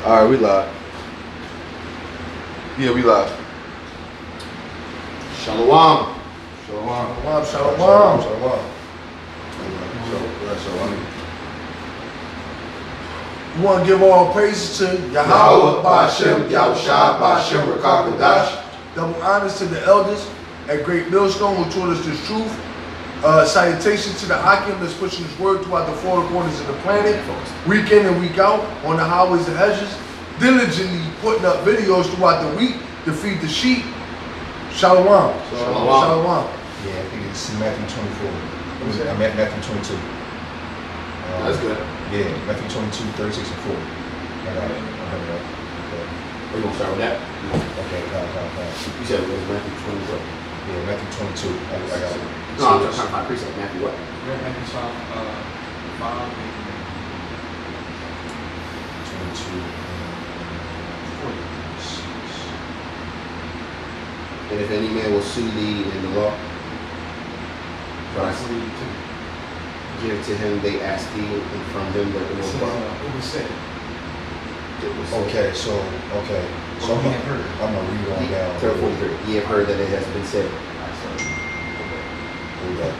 Alright, we live. Yeah, we live. Shalom. Shalom. Shalom. We want to give all praises to Yahweh, Ba'ashem, Yahushua, Ba'ashem, Rakakadash. Double honors to the elders at Great Millstone who taught us this truth. Salutations to the Akim that's pushing this word throughout the four corners of the planet, week in and week out, on the highways and hedges, diligently putting up videos throughout the week to feed the sheep. Shalom. Shalom. Yeah, I think it's Matthew 24. I'm at Matthew 22. That's good. Yeah, Matthew 22, 36 and 4. I got it. I'm coming up. Okay. We're going to start with that. Okay, You said it was Matthew 24. Yeah, Matthew 22. I got it. No, I'm trying to find precept. Matthew what? Matthew 5 22. And if any man will sue thee in the law, and 42. give to him they ask thee, and from him that the It Lord was said. Okay, so Or we have heard. I'm gonna read on down. 43. Ye have heard that it has been said.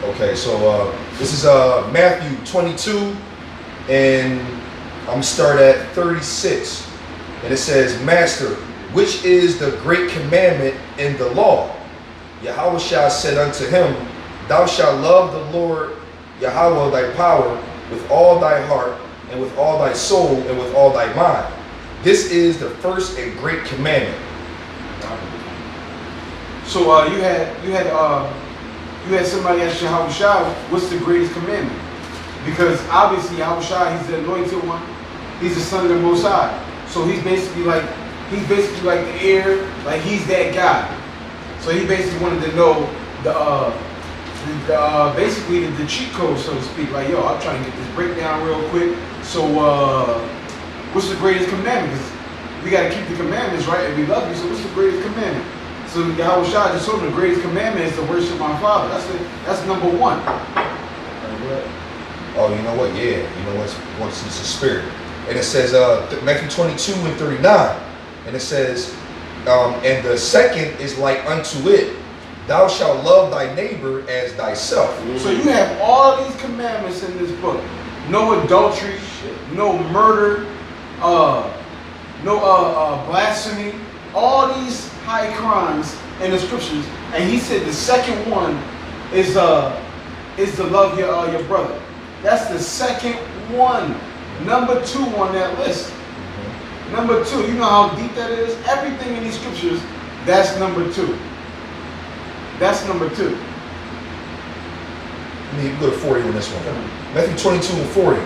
Okay, so this is Matthew 22, and I'm gonna start at 36, and it says, Master, which is the great commandment in the law? Yahushua said unto him, Thou shalt love the Lord Yahweh thy power with all thy heart, and with all thy soul, and with all thy mind. This is the first and great commandment. So you had somebody ask Yahushua, what's the greatest commandment? Because obviously Yahushua, he's the anointed one. He's the son of the Most High. So he's basically like the heir, like he's that guy. So he basically wanted to know basically the cheat code, so to speak. Like, yo, I'm trying to get this breakdown real quick. So what's the greatest commandment? Because we got to keep the commandments, right? And we love you. So what's the greatest commandment? So Yahushua just told him the greatest commandment is to worship my Father. That's number one. Oh, you know what? Yeah, you know what's the spirit. And it says Matthew 22 and 39, and it says, and the second is like unto it, thou shalt love thy neighbor as thyself. So you have all these commandments in this book. No adultery, no murder, no blasphemy, all these high crimes in the scriptures. And he said the second one is to love your brother. That's the second one. Number 2 on that list. Number 2, you know how deep that is? Everything in these scriptures, that's number 2. That's number 2. You go to 40 on this one. Matthew 22 and 40.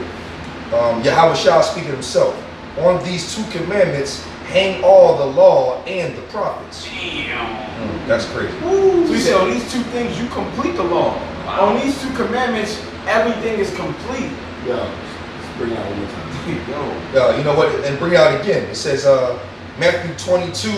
Yahushua speaking himself. On these 2 commandments hang all the law and the prophets. Damn. That's crazy. So he said, on these 2 things, you complete the law. Wow. On these 2 commandments, everything is complete. Yeah. Let's bring it out one more time. You know what? And bring it out again. It says Matthew 22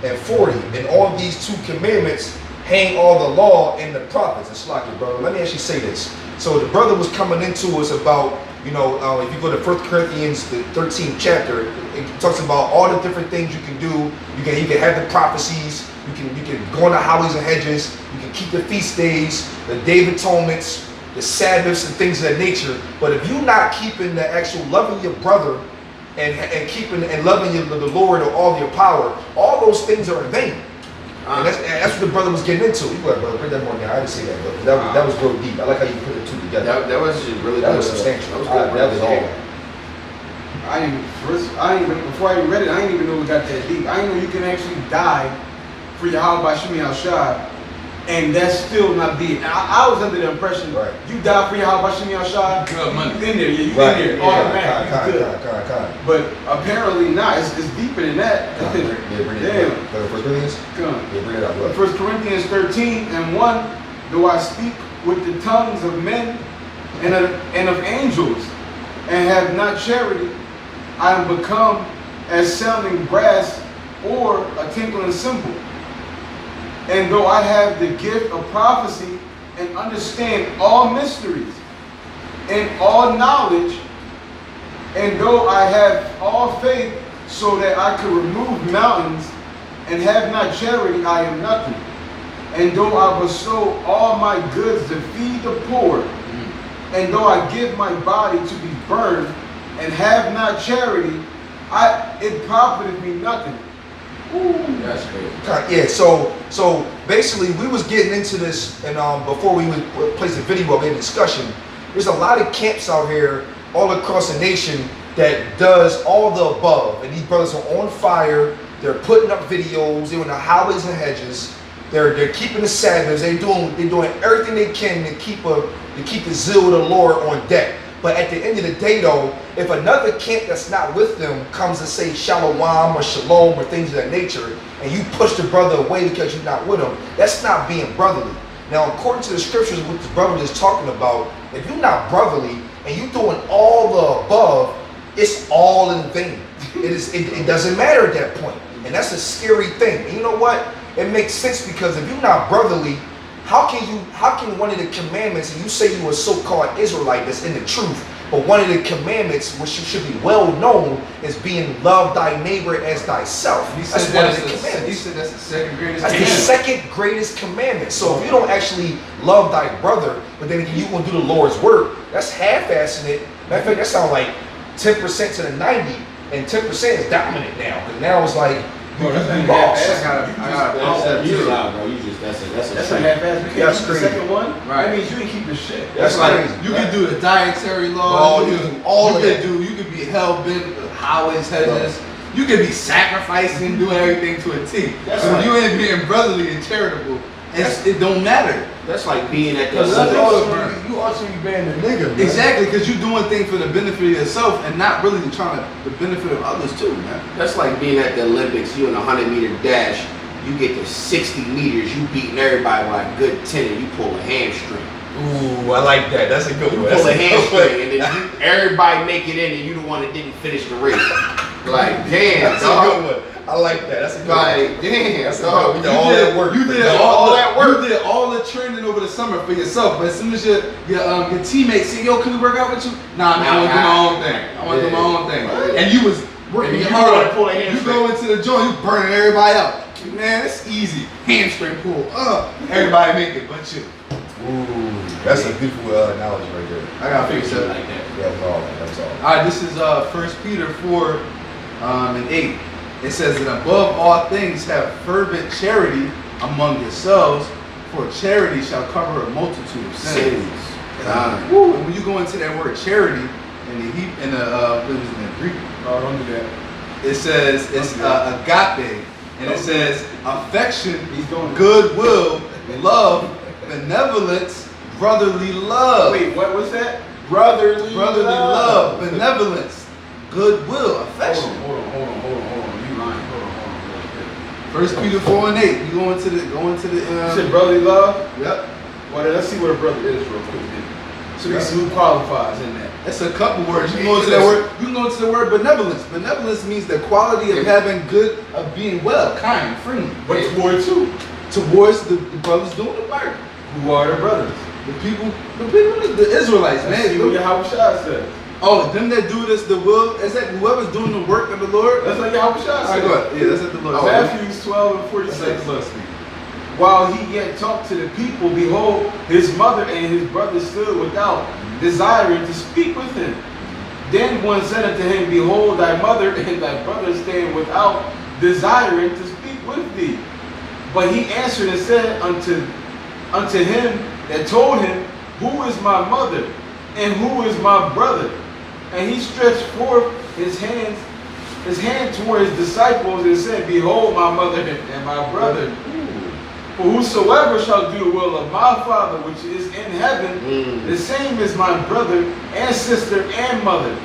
and 40. And on these 2 commandments hang all the law and the prophets. It's like it, brother. Let me actually say this. So the brother was coming into us about, if you go to 1 Corinthians, the 13th chapter, it talks about all the different things you can do. You can have the prophecies. You can go on the highways and hedges. You can keep the feast days, the Day of Atonements, the Sabbaths and things of that nature. But if you're not keeping the actual loving your brother and keeping and loving the Lord with all your power, all those things are in vain. And that's what the brother was getting into. You go ahead, brother, bring that more down. I didn't say that, brother. That was real deep. I like how you put the 2 together. That was really that was substantial. That was all. Before I even read it, I didn't even know it got that deep. I didn't know you can actually die for Yahweh Ba'ashem Yahushua, and that's still not be it. Now, I was under the impression, right, you die for Yahweh Ba'ashem Yahushua, you in there, you in there, automatic, But apparently not. It's deeper than that. Damn. First Corinthians? Bring it up. 1 Corinthians 13 and 1, though I speak with the tongues of men and of angels, and have not charity, I am become as sounding brass or a tinkling cymbal. And though I have the gift of prophecy and understand all mysteries and all knowledge, and though I have all faith so that I could remove mountains, and have not charity, I am nothing. And though I bestow all my goods to feed the poor, and though I give my body to be burned, and have not charity, it profited me nothing. Ooh, that's crazy. Yeah, so basically we was getting into this, and before we would place the video of the discussion, there's a lot of camps out here all across the nation that does all the above, and these brothers are on fire. They're putting up videos, they're in the highways and hedges, they're keeping the Sabbaths, they're doing everything they can to keep the zeal of the Lord on deck. But at the end of the day, though, if another camp that's not with them comes to say shalom or shalom or things of that nature, and you push the brother away because you're not with him, that's not being brotherly. Now, according to the scriptures, what the brother is talking about, if you're not brotherly and you're doing all the above, it's all in vain. It doesn't matter at that point. And that's a scary thing. And you know what? It makes sense, because if you're not brotherly, how can one of the commandments, and you say you're a so-called Israelite that's in the truth, but one of the commandments, which should be well known, is being love thy neighbor as thyself. That's one of the commandments. He said that's the second greatest That's commandment. the second greatest commandment. So if you don't actually love thy brother, but then you gonna do the Lord's work, that's half-assing it. Matter of fact, that sounds like 10% to the 90, and 10% is dominant now. Because now it's like, Bro, that's you a lost. That's a half-ass. You can't That's keep crazy. the second one. Right. That means you ain't keep the shit. That's crazy. You can do the dietary Oh, laws. you can do all of that. You can be hell bent with highways, hedges. You can be sacrificing, doing everything to a T. That's So right. you ain't being brotherly and charitable. It don't matter. That's like being at the Because that's Olympics. also, you also be being a nigga, man. Exactly, because you're doing things for the benefit of yourself and not really trying to the benefit of others too, man. That's like being at the Olympics. You in a 100-meter dash. You get to 60 meters. You beating everybody by a good 10, and you pull a hamstring. Ooh, I like that. That's a good You one. pull That's a a good hamstring, and one. then everybody make it in, and you the one that didn't finish the race. Like, damn, That's a dog. good one. I like that. That's a good one. Like, damn, That's a dog. good one. All that work. You did all that work. You did all the training over the summer for yourself, but as soon as your teammates say, "Yo, can we work out with you?" Nah, man, I want to do my own thing. I want to do my own thing. And you was working And you hard. wanna pull a You hamstring. go into the joint, you burning everybody out. Man, it's easy. Hamstring pull. Everybody make it, but you. Ooh, that's a beautiful analogy right there. I gotta fix that. like that. Yeah, that's all. That's all. All right, this is 1 Peter 4 and 8. It says that above all things have fervent charity among yourselves, for charity shall cover a multitude of sins. Sins. God. Woo. And when you go into that word charity in the what is it in Greek, Oh, don't do that. it says it's agape, and it says affection, He's doing it. goodwill, love, benevolence, brotherly love. Wait, what was that? Brotherly love, benevolence, goodwill, affection. Hold on. You lying. Hold on. First Peter 4 and 8. You go into the You said brotherly love? Yep. Well, then let's see what a brother is real quick then. So we see who qualifies in that. That's a couple words. You can go into that word. You can go into the word benevolence. Benevolence means the quality of having good, of being well, kind, friendly. But towards who? Towards the brothers doing the work. Who are the brothers? The people, the Israelites, Let's see what man. Yahweh Shah says. Oh, them that do this, the will, is that whoever's doing the work of the Lord? That's what Yahweh Shah All right, says. go ahead. Yeah, that's what the Lord says. Matthew 12 and That's 46. what the Lord speaks. While he yet talked to the people, behold, his mother and his brother stood without, desiring to speak with him. Then one said unto him, Behold, thy mother and thy brother stand without, desiring to speak with thee. But he answered and said unto him that told him, Who is my mother, and who is my brother? And he stretched forth his hand toward his disciples and said, Behold, my mother and my brother. For whosoever shall do the will of my Father which is in heaven, the same is my brother and sister and mother.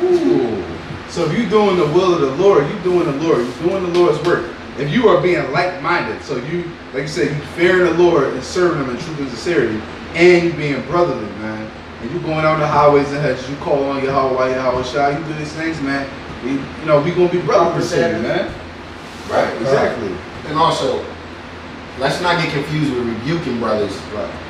Ooh. So if you're doing the will of the Lord, you're doing the Lord. You're doing the Lord's work. If you are being like-minded, so you, like you said, you fearing the Lord and serving Him in truth and sincerity, and you being brotherly, man. And you going out the highways and hedges, you call on Yahweh Shah, you do these things, man. We gonna be brothers with you, man. Right, Exactly. And also, let's not get confused with rebuking brothers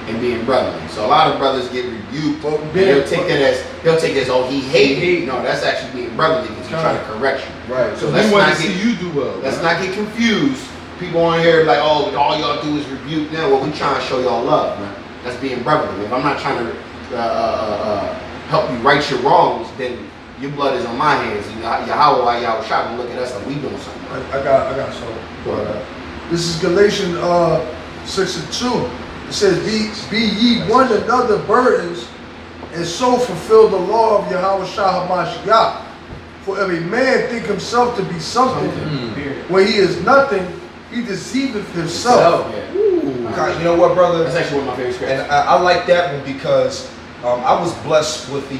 and being brotherly. So a lot of brothers get rebuked. And they'll take it as, oh, he hate me. No, that's actually being brotherly because He's trying to correct you. Right. So So let's we want not to see get you do well. let's man. not get confused. People on here like, oh, all y'all do is rebuke. Now, well, we trying to show y'all love, man. That's being brotherly. If I'm not trying to help you right your wrongs, then your blood is on my hands. Yahweh, Yahweh Shah will look at us like we doing something. I got some. This is Galatians 6:2. It says, be ye one another burdens, and so fulfill the law of Yahweh Shah HaMashiach. For if a man think himself to be something, when he is nothing, he deceiveth himself. Yeah. God, you know what, brother? That's actually one of my favorite And scriptures. I like that one because I was blessed with the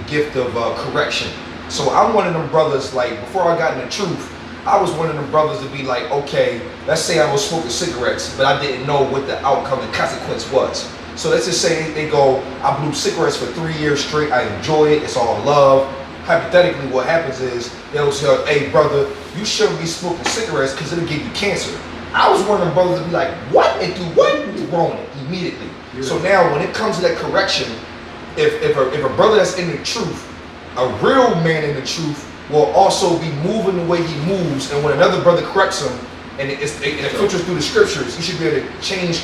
gift of correction. So I'm one of them brothers, like, before I got in the truth, I was one of them brothers to be like, okay, let's say I was smoking cigarettes, but I didn't know what the outcome and consequence was. So let's just say they go, I blew cigarettes for 3 years straight, I enjoy it, it's all love. Hypothetically, what happens is, they'll say, hey brother, you shouldn't be smoking cigarettes because it'll give you cancer. I was one of them brothers to be like, what? And do what? Wrong immediately. Yeah. So now when it comes to that correction, if a brother that's in the truth, a real man in the truth, will also be moving the way he moves, and when another brother corrects him, and it filters through the scriptures, you should be able to change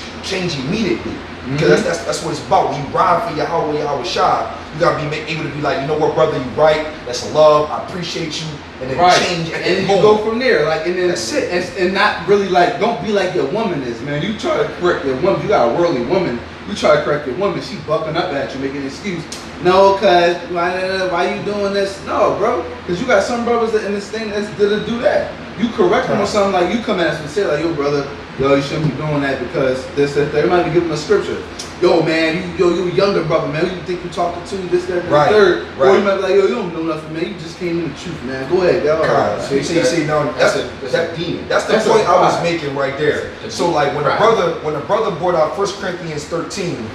immediately. Because that's what it's about. When you ride for Yahweh Shah, you gotta be able to be like, you know what, brother, you right. That's love. I appreciate you, and then change. And then you go from there, like, and then that's it. And not really like, don't be like your woman is, man. You try to correct your woman. You got a worldly woman. You try to correct your woman. She bucking up at you, making an excuse. No, cause why you doing this? No, bro, cause you got some brothers that in this thing that do that. You correct them or something, like you come at us and say like, yo, brother, yo, you shouldn't be doing that because this, that, they might be giving a scripture. Yo, man, you a younger brother, man. Who you think you talking to? This, that, and the third. Or you might be like, yo, you don't know nothing, man. You just came in the truth, man. Go ahead, y'all. See, no, that's a demon. That's the point I was making right there. So like when a brother brought out 1 Corinthians 13,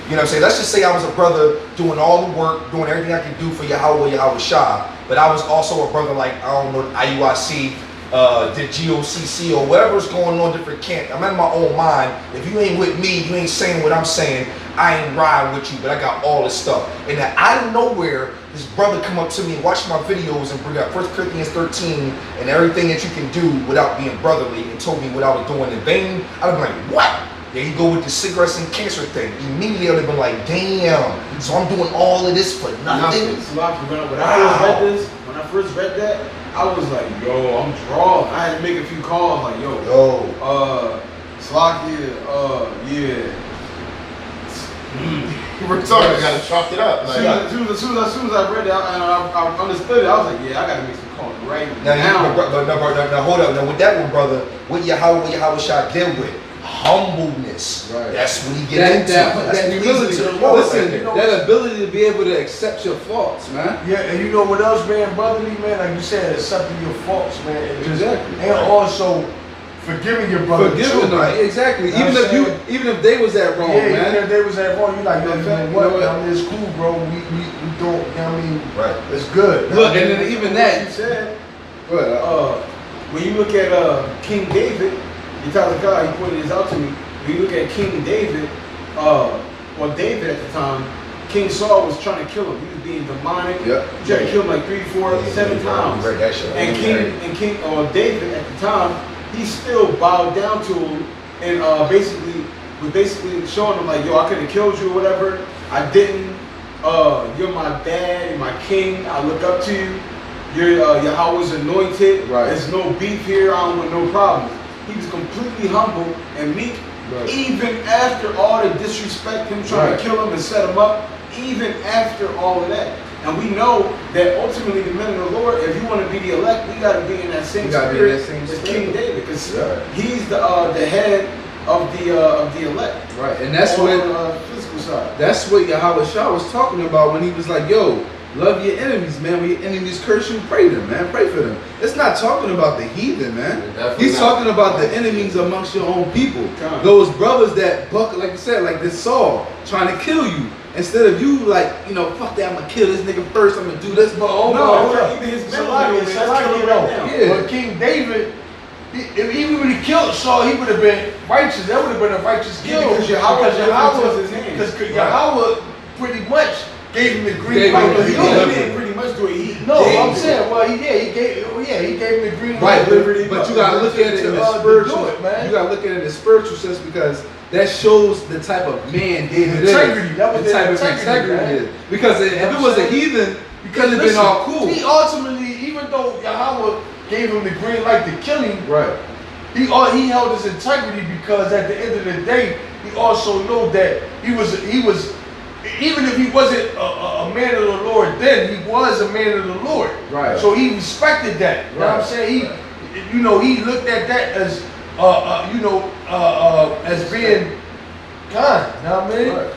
you know what I'm saying? Let's just say I was a brother doing all the work, doing everything I could do for Yahweh Shah, but I was also a brother like, I don't know, IUIC, the GOCC or whatever's going on, different camp. I'm in my own mind. If you ain't with me, you ain't saying what I'm saying, I ain't riding with you, but I got all this stuff. And then out of nowhere, this brother come up to me and watch my videos and bring up 1 Corinthians 13 and everything that you can do without being brotherly, and told me what I was doing in vain. I'd be like, what? There you go with the cigarettes and cancer thing. Immediately I'd be like, damn, so I'm doing all of this for nothing? When I first read that, I was like, yo, I'm drawing. I had to make a few calls, like, yo, Slocky, yeah. We're talking, I gotta chalk it up. Like, As soon as I read that and I understood it, I was like, yeah, I gotta make some calls right now. Now hold up. Now with that one, brother, what Yahweh Shah deal with? Humbleness. Right. That's what he get into. That humility. Listen, that ability to be able to accept your faults, man. Yeah, and you know what else, man? Brotherly, man, like you said, accepting your faults, man. And Exactly. And also forgiving your brother. Forgiving them, right? exactly. You know Even if they was at wrong, yeah, man. even if they was at wrong, you like, yo, you know what? You know I mean, it's cool, bro. We don't, you know what I mean? Right. It's good. Look, and then even that. You said, What? when you look at King David, he pointed this out to me. When you look at King David, or David at the time, King Saul was trying to kill him. He was being demonic. Yep. He tried to kill him like 3, 4, 7 times. And David at the time, he still bowed down to him and was basically showing him like, yo, I could have killed you or whatever. I didn't. You're my dad, you're my king. I look up to you. You're Yahweh's anointed. Right. There's no beef here. I don't want no problems. He was completely humble and meek. Right. Even after all the disrespect, him trying to kill him and set him up, even after all of that. And we know that ultimately the men of the Lord, if you want to be the elect, we got to be in that same spirit as King David, because he's the head of the elect. Right, and that's on what the physical side. That's what Yahweh Shah was talking about when he was like, yo, love your enemies, man. When your enemies curse you, pray them, man. Pray for them. It's not talking about the heathen, man. He's talking about the enemies amongst your own people. Those brothers that buck, like you said, like this Saul, trying to kill you. Instead of you, like, you know, fuck that, I'm going to kill this nigga first, I'm going to do this. But even his But King David, even when he killed Saul, he would have been righteous. That would have been a righteous kill. Because Yahweh pretty much gave him the green light. light. He didn't pretty much do it. I'm saying, well, he did. he gave him the green Right, light. but you gotta look at it in the to spiritual. do it, man. You gotta look at it in the spiritual sense because that shows the type of man David Integrity, is. that was the type the of integrity, integrity man. is. Because if it was a heathen, you could have been Listen, all cool. He ultimately, even though Yahweh gave him the green light to kill him, Right. he held his integrity because at the end of the day, he also knew that he was even if he wasn't a man of the Lord then, he was a man of the Lord. Right. So he respected that. You know what I'm saying? He looked at that as as being kind. You know what I mean? Right.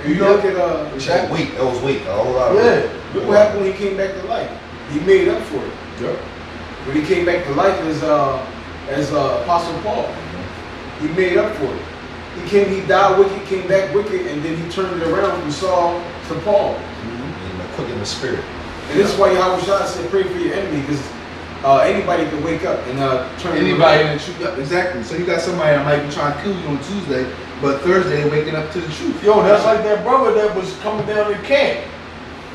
And you look at That weight, that was weight, a whole lot of Yeah. weight. look what happened when he came back to life. He made up for it. Yep. When he came back to life as Apostle Paul, he made up for it. He died wicked, came back wicked, and then he turned it around from Saul to Paul. And quick in the spirit. And this is why Yahweh Shah said, pray for your enemy, because anybody can wake up and turn it Anybody in around. the truth. Yep, exactly. So you got somebody that might be trying to kill you on Tuesday, but Thursday waking up to the truth. Yo, that's like that brother that was coming down the camp.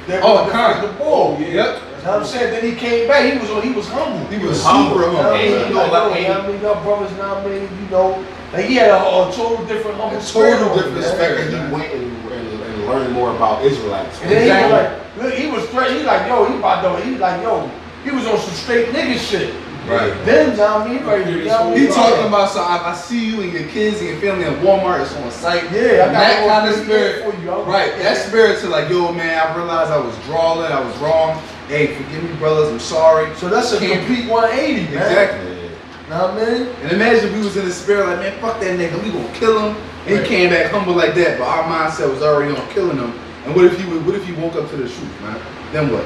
That Oh, was Khan. the bull. Yep. You know what I'm saying? Then he came back. He was humble. He was humble. super You know what I humble. mean? And you know, Like, like, yo, I mean, your brothers, you know what I mean? You know, like he had a total different humble A spirit total on him, different man. spirit. And he went and learned more about Israelites. And then Exactly. he was like, look, he was threatening. He like, yo, he like, yo, he was on some straight nigga shit. Right. Then, you know what I mean? Right, you know what I mean? He talking about, so if I see you and your kids and your family in Walmart, it's on site. Yeah, I got that more kind of things spirit. for you. Right, that spirit to like, yo, man, I realized I was drawing, I was wrong. Hey, forgive me, brothers, I'm sorry. So that's a Can't- complete 180, man. Exactly. Know what I mean? And imagine if we was in the spirit like, man, fuck that nigga, we gonna kill him. And he came back humble like that, but our mindset was already on killing him. And what if he woke up to the truth, man? Then what?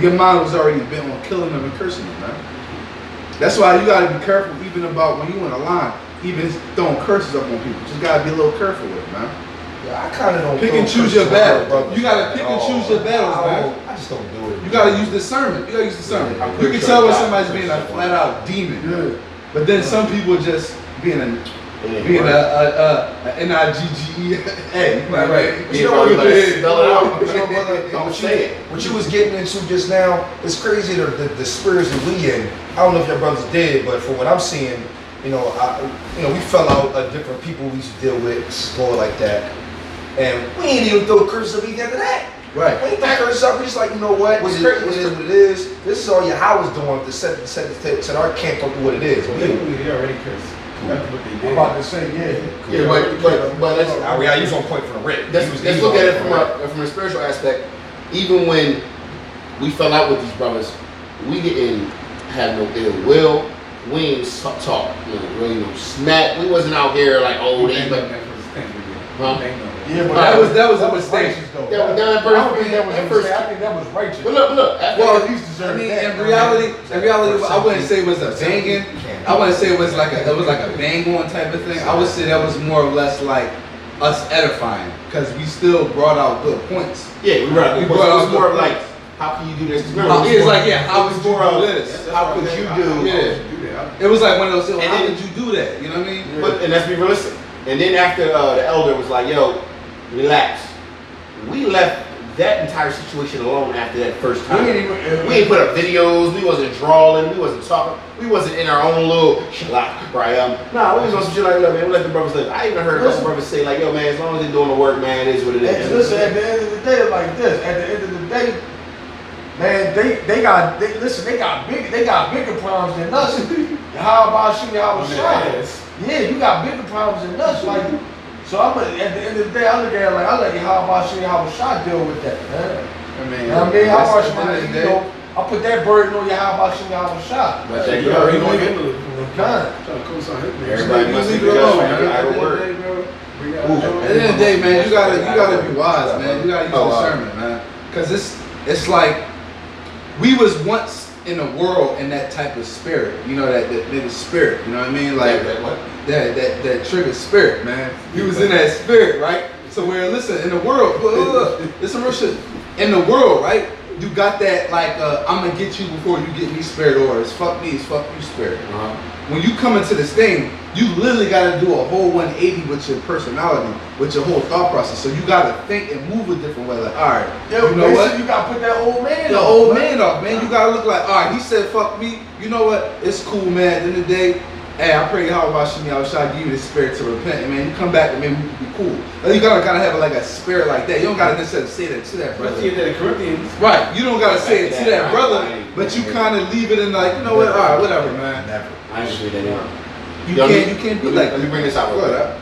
Your mind was already bent on killing him and cursing him, man. That's why you gotta be careful even about when you in a line, even throwing curses up on people. Just gotta be a little careful with it, man. Yeah, I kind of don't Pick throw and choose curses your on battle. my brothers You gotta pick and at choose all. your battles, man. I just don't do it. You gotta use discernment. You gotta use discernment. I'm You pretty can sure tell when God somebody's knows being a that. flat out demon. Yeah. But then some people just being a N-I-G-G-E-A. Right. You know what? Yeah. Spell it out. You know, brother, Don't say it. What you was getting into just now, it's crazy the spirits that we in. I don't know if your brothers did, but from what I'm seeing, we fell out of different people we used to deal with, score like that. And we ain't even throw curses up either after that. Right. We ain't throw curses up. We just like, you know what? What's It crazy- is what it is. This is all Yahweh's doing to set our camp up to what it is. They already cursed. That's what they I'm did. about to say, yeah. Yeah, but let's I was on point from the rip. let's look at it from a spiritual aspect. Even when we fell out with these brothers, we didn't have no ill will. We ain't talk, really no smack. We wasn't out here like, oh, they but Huh? Yeah, but That was a that mistake. righteous, though. That- that I don't think that was a that first- mistake. I think that was righteous. But look. Well, at least I deserve mean, that. in reality, I wouldn't say it was a banging. I wouldn't say it was like a bang on type of thing. I would say that was more or less like us edifying because we still brought out good points. Yeah, we brought. We It brought was out more good of like, points. how can you do this? It's like, yeah, how would you do this? How could you do? Yeah. It was like one of those. And How then- did you do that? You know what I mean? And let's be realistic. And then after the elder was like, yo, relax. We left that entire situation alone after that first time. We ain't even- We ain't put up videos, we wasn't drawing, we wasn't talking, we wasn't in our own little shalak, right? Nah, we was on some shit like that, man. We let the brothers live. I even heard a couple brothers say, like, yo, man, as long as they're doing the work, man, it is what it And is. listen, at the end of the day, it's like this. At the end of the day, man, they got bigger problems than us. How about you? How was Yeah, you got bigger problems than us. Like, so at the end of the day, I look at it like I let how about you? How was shot deal with that, man? I mean, You know what I mean? How that's much the end money, of the you day. know? I put that burden on you. How about you? How was shot? But that You girl, already you know know, handle it. Kind. Trying to co-sign his man. Everybody must leave be it alone, judged man. by At idle the end of word. the day, bro. We got Ooh. At the end of the day, man, you gotta be wise, man. You gotta use discernment, man. Cause it's like we was once in a world in that type of spirit, you know, that spirit, you know what I mean? Like that trigger spirit, man. He was in that spirit, right? So where listen, in the world, it's some real shit. In the world, right? you got that like I'm gonna get you before you get me spirit, or it's fuck me, it's fuck you spirit. When you come into this thing, you literally got to do a whole 180 with your personality, with your whole thought process. So you got to think and move a different way. Like, all right, Yo, you know what? You got to put that old man The off, old man off, man. You got to look like, all right, he said fuck me. You know what? It's cool, man. At the end of the day, hey, I pray how about Shimi, I was trying to give you the spirit to repent, and man, you come back and maybe we can be cool. Like, you gotta kind of have like a spirit like that. You don't gotta necessarily say that to that brother. Let's get that Corinthians. Right, you don't gotta say it to that brother, but you kind of leave it in like, you know what? All right, whatever, man. Never. I ain't agree that. You can't be like. Let me bring this out real quick.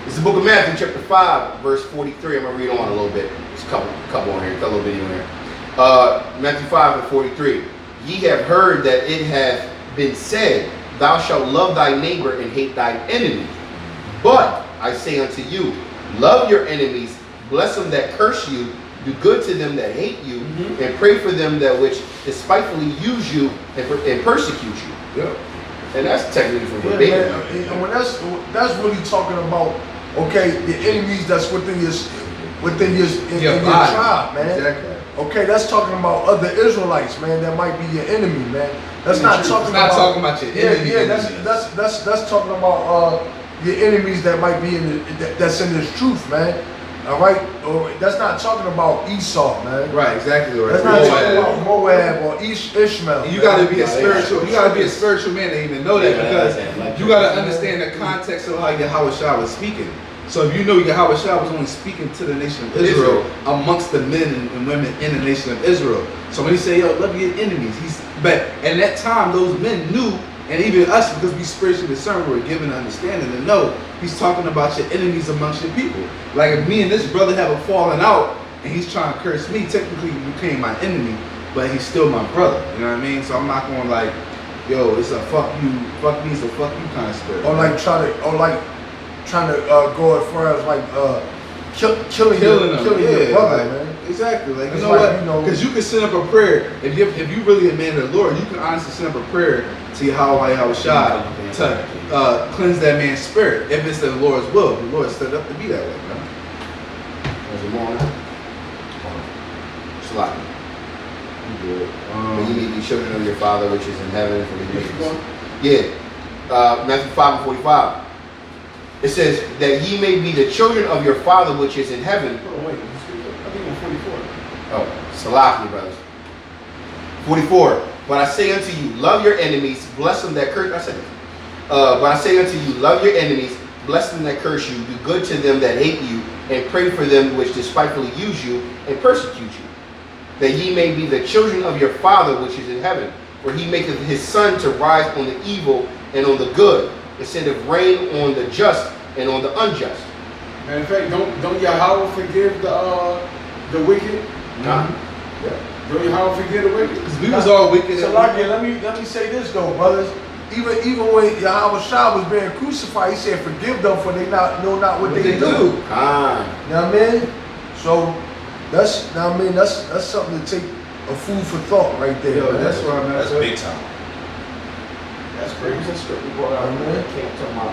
It's the book of Matthew, chapter 5, verse 43. I'm gonna read on a little bit. There's a couple on here, a little video on here. Matthew 5 and 43. Ye have heard that it hath been said, Thou shalt love thy neighbor and hate thine enemy. But I say unto you, love your enemies, bless them that curse you, do good to them that hate you, and pray for them that which despitefully use you and persecute you. Yeah. And that's technically from Yeah, verbatim. man, and when that's really talking about, okay, the enemies that's within your in your tribe, man. Exactly. Okay, that's talking about other Israelites, man. That might be your enemy, man. That's not talking It's not about. talking about your enemy. Yeah, that's talking about your enemies that might be that's in this truth, man. All right, or that's not talking about Esau, man. Right, exactly. Right. That's not talking about Moab or Ishmael. And you gotta be a spiritual. You gotta be a spiritual man to even know that, because you gotta understand the context of how Yahweh Shah was speaking. So if you know Yahweh Shah was only speaking to the nation of Israel amongst the men and women in the nation of Israel. So when he say, yo, love your enemies, but at that time those men knew, and even us, because we spiritually discerned, we were given understanding to know he's talking about your enemies amongst your people. Like if me and this brother have a falling out and he's trying to curse me, technically he became my enemy, but he's still my brother. You know what I mean? So I'm not going like, yo, it's a fuck you, fuck me, it's a fuck you kind of spirit. Or like trying to go as far as like killing your brother, like, man. Exactly. Like, you It's know like, what? you know- Because you can send up a prayer. If you really a man of the Lord, you can honestly send up a prayer to Yahweh Shah to cleanse that man's spirit. If it's the Lord's will, the Lord set up to be that way, man. There's a more on that. Slide. But you need to be children of your Father which is in heaven. For Matthew 5 and 45. It says that ye may be the children of your Father which is in heaven. Oh, wait. I think on 44. Oh, Salaki, brothers. 44. But I say unto you, love your enemies, bless them that curse. I said it. But I say unto you, love your enemies, bless them that curse you, do good to them that hate you, and pray for them which despitefully use you and persecute you, that ye may be the children of your Father which is in heaven. For he maketh his sun to rise on the evil and on the good, and sendeth rain on the just and on the unjust. Matter of fact, don't Yahweh forgive the wicked? Nah. Don't Yahweh forgive the wicked? Because we was all wicked. So like, let me say this though, brothers. Even when Yahweh Shah was being crucified, he said, "Forgive them, for they know not what they do." do. You know what I mean? So that's something to take a food for thought right there. Yo, man. that's why, man. That's big time. That's crazy. There's a script we brought out. Mhm. Can't talk about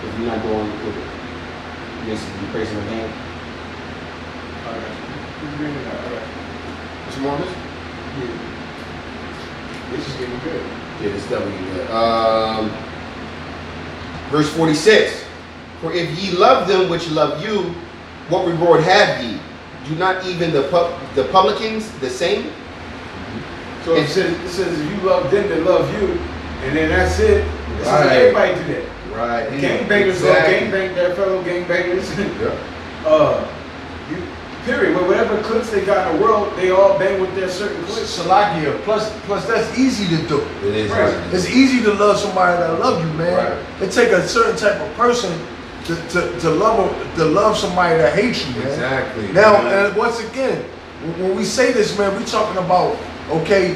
if you're not going with it. Basically, praising the game. I got you. You bring it out. I got you. Some more on this? Yeah. This is getting good. Yeah, it's definitely good. Verse 46. For if ye love them which love you, what reward have ye? Do not even the publicans the same? So it says if you love them that love you, and then that's it. It says Right. everybody do that. Right. Gangbangers love gangbang their fellow gangbangers. Period. But whatever cliques they got in the world, they all bang with their certain cliques. Salakia. Plus that's easy to do. It is. Right. It's easy to love somebody that love you, man. Right. It take a certain type of person to love somebody that hates you, man. Exactly. Now, and once again, when we say this, man, we talking about okay,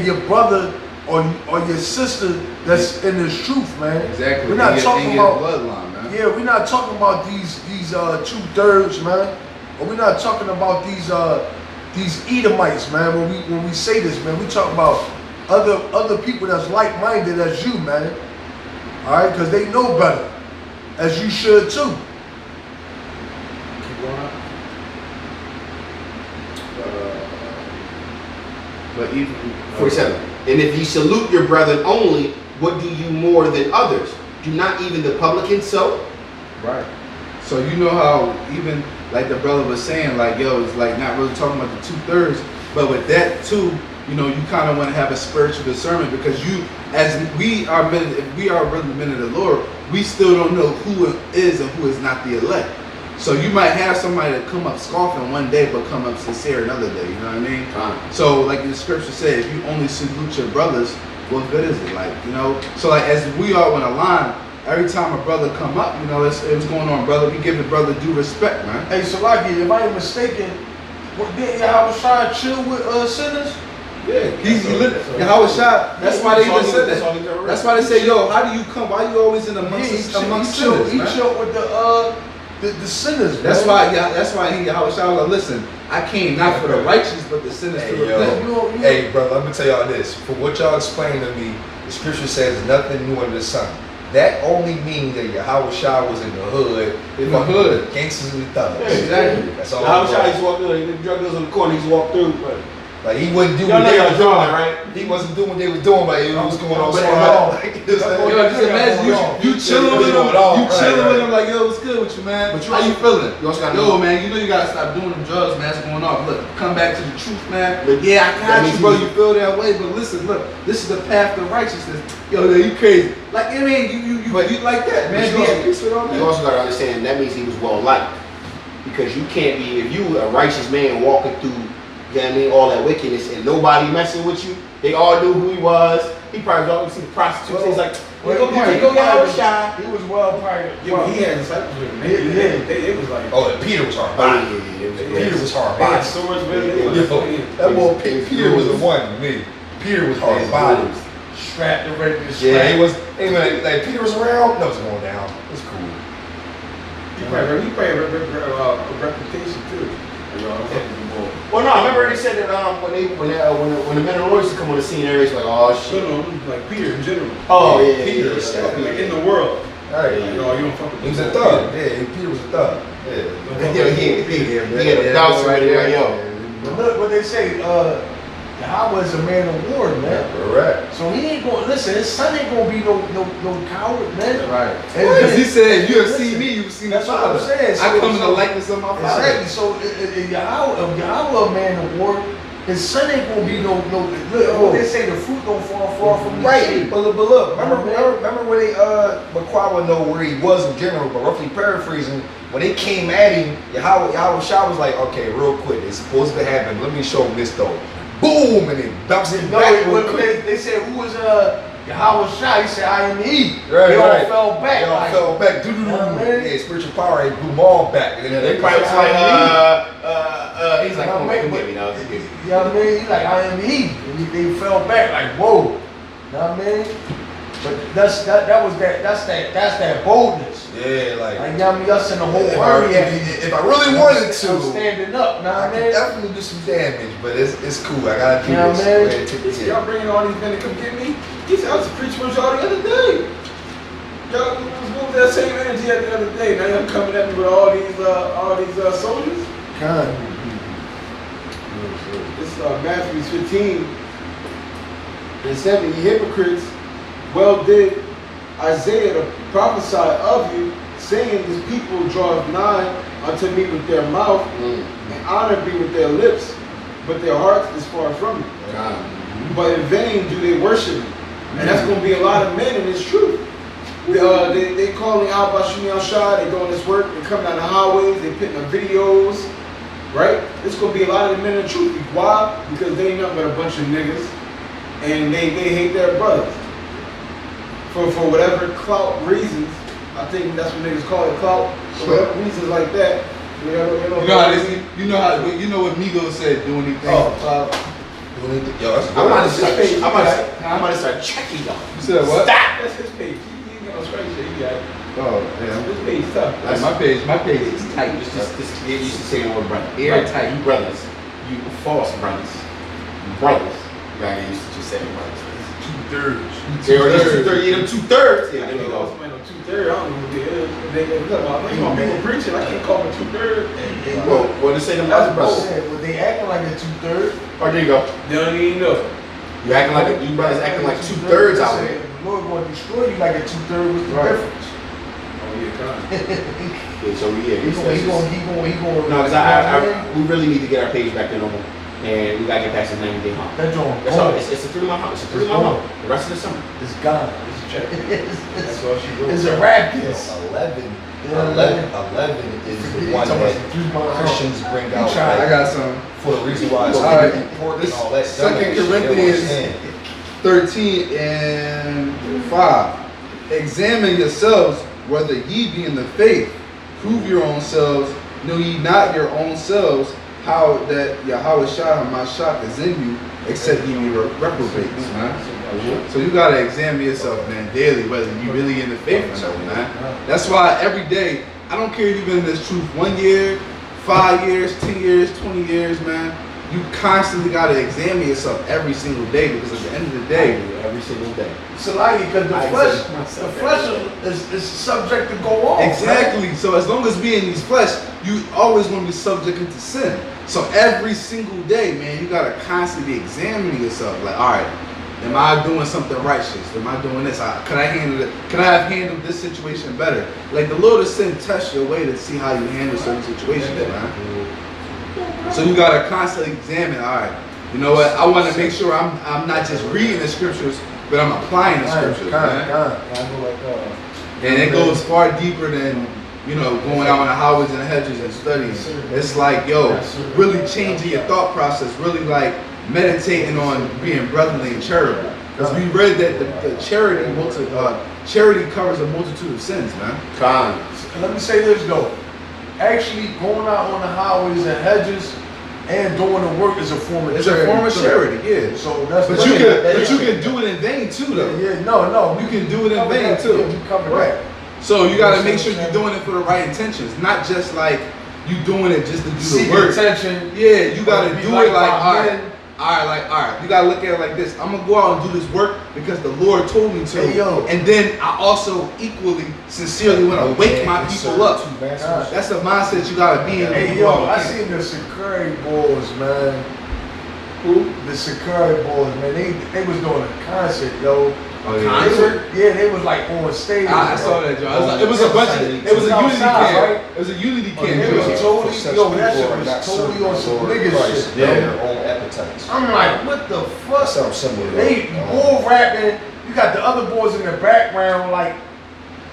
your brother or your sister that's in this truth, man. Exactly. We're not In talking your about bloodline, man. yeah, we're not talking about these 2/3, man. Or we're not talking about these Edomites, man. When we say this, man, we talk about other people that's like-minded as you, man. All right, because they know better, as you should too. Keep going up. But even 47. And if ye salute your brethren only, what do you more than others? Do not even the publicans so? Right. So you know how even like the brother was saying, like, yo, it's like not really talking about the 2/3, but with that too, you know, you kind of want to have a spiritual discernment because you, as we are men, if we are really men of the Lord, we still don't know who is and who is not the elect. So you might have somebody that come up scoffing one day, but come up sincere another day. You know what I mean? So like the scripture said, if you only salute your brothers, what good is it? Like, you know. So like as we all want to line. Every time a brother come up, you know, it's going on, brother. We give the brother due respect, man. Hey, Salaki, if I ain't mistaken, didn't Yahushua chill with sinners? Yeah, Yahweh Shai. That's why they even said that. That's why they say, yo, how do you come? Why you always in amongst sinners? He chilled with the sinners. Man. That's why Yahweh Shai was like, listen, I came not for the righteous, but the sinners to repent. Hey, brother, let me tell y'all this. For what y'all explained to me, the scripture says nothing new under the sun. That only means that Yahweh Shai was in the hood. In the hood. Gangsters and the thugs. Yeah, exactly. That's all. Yahweh Shai used to walk through, the drug dealers on the corner, he used to walk through. Like he wouldn't do Y'all what know they y'all were doing, drawing, right? He wasn't doing what they were doing, but it was going on. But Yo, just imagine you chilling with him. You chilling with him like, yo, what's good with you, man? But you how you feeling? You also gotta Yo, know. man, you know you gotta stop doing them drugs, man. It's going off. Look, come back to the truth, man. But Yeah, I that got means you, bro. he- You feel that way, but listen, look, this is the path to righteousness. Yo, you crazy? Like, I mean, you like that, man. But you Be at peace with all You that. also gotta understand that means he was well liked. Because you can't be, if you a righteous man walking through, you know what I mean, all that wickedness and nobody messing with you, they all knew who he was. He probably was always see the prostitutes. He's like, we go Yahweh Shai. He was well private. Yeah, he had disciples with him. It was like, Oh, and Peter was hard. Peter was hard. they had Body. swords with him. That boy Peter was the one to me. Peter was hard body. Strapped and ready to Yeah, strap. he was. Hey man, like Peter was around. No, it's going down. It's cool. He probably had a reputation too. Well, no, I remember they said that when the men of the Lord used to come on the scene, everybody's like, oh shit. Like Peter in general. Oh yeah, Peter, Like in the world. Hey, You know, you don't fuck with he was a people. thug. Yeah, Peter was a thug. Yeah. Yeah, he had a doubts right there, yo. But look what they say, Yahweh is a man of war, man. Correct. So he ain't gonna listen, his son ain't gonna be no coward, man. Right. And Because he said, you have listen, seen me, you've seen the that's what I'm Father. saying. I come in the So- likeness of my Father. Exactly. So if Yahweh a man of war, his son ain't gonna be no look, what they say, the fruit don't fall far from the tree. Right, but look, remember when they McQuarrie know where he was in general, but roughly paraphrasing, when they came at him, Yahweh Shai was like, okay, real quick, it's supposed to happen. Let me show him this though. Boom, and it bounced him No, back real quick. they said who was Yahweh Shai? He said I am he. Right, they all right. fell back. They all like, fell back. Yeah, spiritual power, it blew them all back. And then They probably was like, he's like, come on, come get me now. Come get me. You know what I mean? He's like, I am he. And they fell back like, whoa. You know what I mean? But that's that boldness. Yeah, like Like, you know what I mean? Us in the whole if area. I really wanted I'm to, standing up, know I what I can mean? definitely do some damage, but it's cool. I gotta do Yeah, this. man. Go ahead, take He this said, hit. y'all bringing all these men to come get me? He said, I was preaching with y'all the other day. Y'all was moving that same energy at the other day. Now y'all coming at me with all these soldiers? God. This is Matthew 15 and 7. Ye hypocrites, well did Isaiah to prophesy of you, saying, this people draweth nigh unto me with their mouth, and honor me with their lips, but their heart is far from me. But in vain do they worship me. And that's going to be a lot of men, and it's true. They calling out Bashim Shah, they doing this work, they coming down the highways, they putting up videos, right? It's going to be a lot of the men in truth. Why? Because they ain't nothing but a bunch of niggas, and they hate their brothers. For whatever clout reasons, I think that's what niggas call it, clout. For whatever reasons like that, You know what Migos said, do anything. Yo, that's I'm about to page, start checking y'all. You said what? Stop. That's his page. He got no straight shit. He got it. Oh, yeah. His page is tough. Like, my page is tight. Just get used to saying the word brother. Airtight. You brothers. You false brothers. You brothers. You gotta get used to just saying brothers. 2/3. They already 2/3. Yeah, them 2/3. Yeah, there you I go. don't know 2/3. I don't know what it is. People preaching. I can't call it 2/3. Well, they say them That's other brothers. Well, they acting like a 2/3. Oh, there you go. They don't even know. You acting like you brothers acting like 2/3 out here. The Lord going to destroy you like a 2/3 was the difference. Oh yeah, kind. Yeah, so yeah, He going. No, because we really need to get our page back to normal, and we gotta get past the 90-day hump. That joint. That's all. It's a 3-month hump. It's a 3-month hump. The rest of the summer. It's gone. It's a check. That's all she wrote. It's a rap You know, kiss. 11 is the one that Christians bring out I got some. for the reason why it's All right. important This and all that. 2 Corinthians 13 and 5. Examine yourselves whether ye be in the faith. Prove your own selves. Know ye not your own selves how that Yahweh Shah Mashak is in you, except ye be reprobates, man. So you gotta examine yourself, man, daily, whether you really in the faith or not, man. That's why every day, I don't care if you've been in this truth 1 year, 5 years, 10 years, 20 years, man. You constantly gotta examine yourself every single day, because at the end of the day, Every single day. It's a lie because the flesh is subject to go off. exactly. So as long as we in these flesh, you always gonna be subject to sin. So every single day, man, you gotta constantly be examining yourself. Like, all right, am I doing something righteous? Am I doing this? Could I handle it? Could I have handled this situation better? Like the Lord is send test your way to see how you handle certain situations, man. So you gotta constantly examine. All right, you know what? I want to make sure I'm not just reading the scriptures, but I'm applying the scriptures, man. And it goes far deeper than, you know, going out on the highways and the hedges and studying. It's like, yo, really changing your thought process, really like meditating on being brotherly and charitable. Because we read that the charity covers a multitude of sins, man. Let me say this though. Actually, going out on the highways and hedges and doing the work is a form of It's charity. a form of charity, yeah. So that's But you can do it in vain too, though. No, You can do it in vain too. You cover that. So you gotta make sure you're doing it for the right intentions, not just like you doing it just to do Seek the work. attention. Yeah, you gotta Be do like it like, my all right, men. all right. You gotta look at it like this. I'm gonna go out and do this work because the Lord told me to. Hey, yo. And then I also equally, sincerely want to wake my people up. That's the mindset you gotta be in. Hey yo, I seen the Sakari boys, man. Who? The Sakari boys, man. They was doing a concert, yo. Oh, They was like on stage. I saw that, John. It was a bunch of. It was a unity camp. It was a unity camp. It was totally, yo, that shit was totally on some nigga shit. Yeah, their own appetites. I'm like, what the fuck? Sounds similar. They bull rapping. You got the other boys in the background, like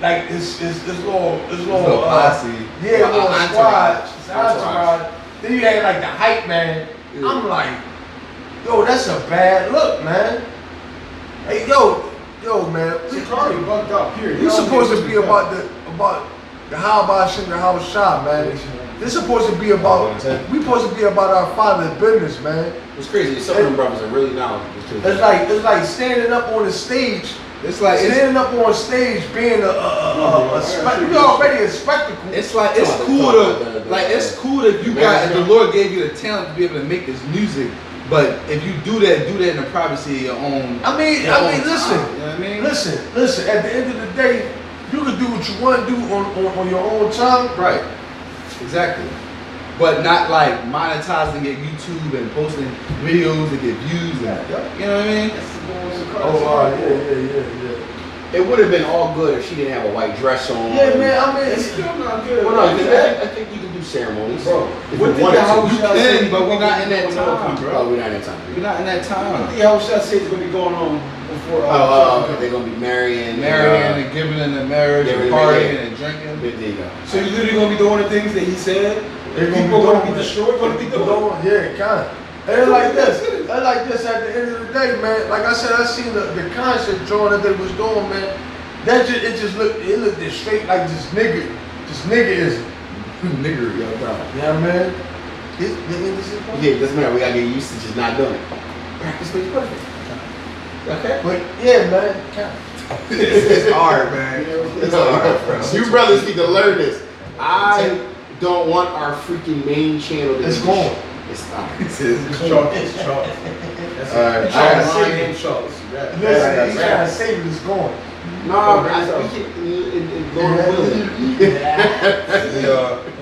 it's little posse. Yeah, little squad. Entourage. It's entourage. Then you had like the hype man. Yeah. I'm like, yo, that's a bad look, man. Hey, yo, man. Sakari bugged out, period. You supposed to be about the how Bash and the how Shah, man. This supposed to be about we supposed to be about our Father's business, man. It's crazy. Some of them brothers are really knowledgeable. It's like standing up on the stage. It's like Standing up on stage being you already a spectacle. it's cool if you got if the Lord gave you the talent to be able to make this music, but if you do that in the privacy of your own. I mean, listen. You know what I mean? Listen. At the end of the day, you can do what you want to do on your own time. Right. Exactly. But not like monetizing your YouTube and posting videos to get views and you know what I mean? Yeah. It would have been all good if she didn't have a white dress on. Yeah, man. I mean, It's still not good. Well, no, I think you can do ceremonies. Bro, if what you did wanted the to. house You y'all say can, but we're not in that going on, time, Oh, bro. we're not in time. We're not in that What time. the house y'all say is going to be going on before? They're gonna be marrying. Marrying and giving in the marriage and partying and drinking. There you go. So you literally going to be doing the things that he said? They're People are going to be destroyed, going to be doing. Yeah, kind of. And it's like this. It's like this at the end of the day, man. Like I said, I seen the concert joint that they was doing, man. That just looked just straight like just niggeism. Nigger, yo, bro. Yeah, man. Yeah, it doesn't matter. We gotta get used to just not doing it. Practice makes perfect. Okay. But yeah, man. Kind It's hard, man. It's hard, bro. You brothers need to learn this. I don't want our freaking main channel to It's be gone. It's not. It's Charles. That's All right. Charles. Charles. that. Listen, he's trying to save it. It's going. No, we can, Lord willing.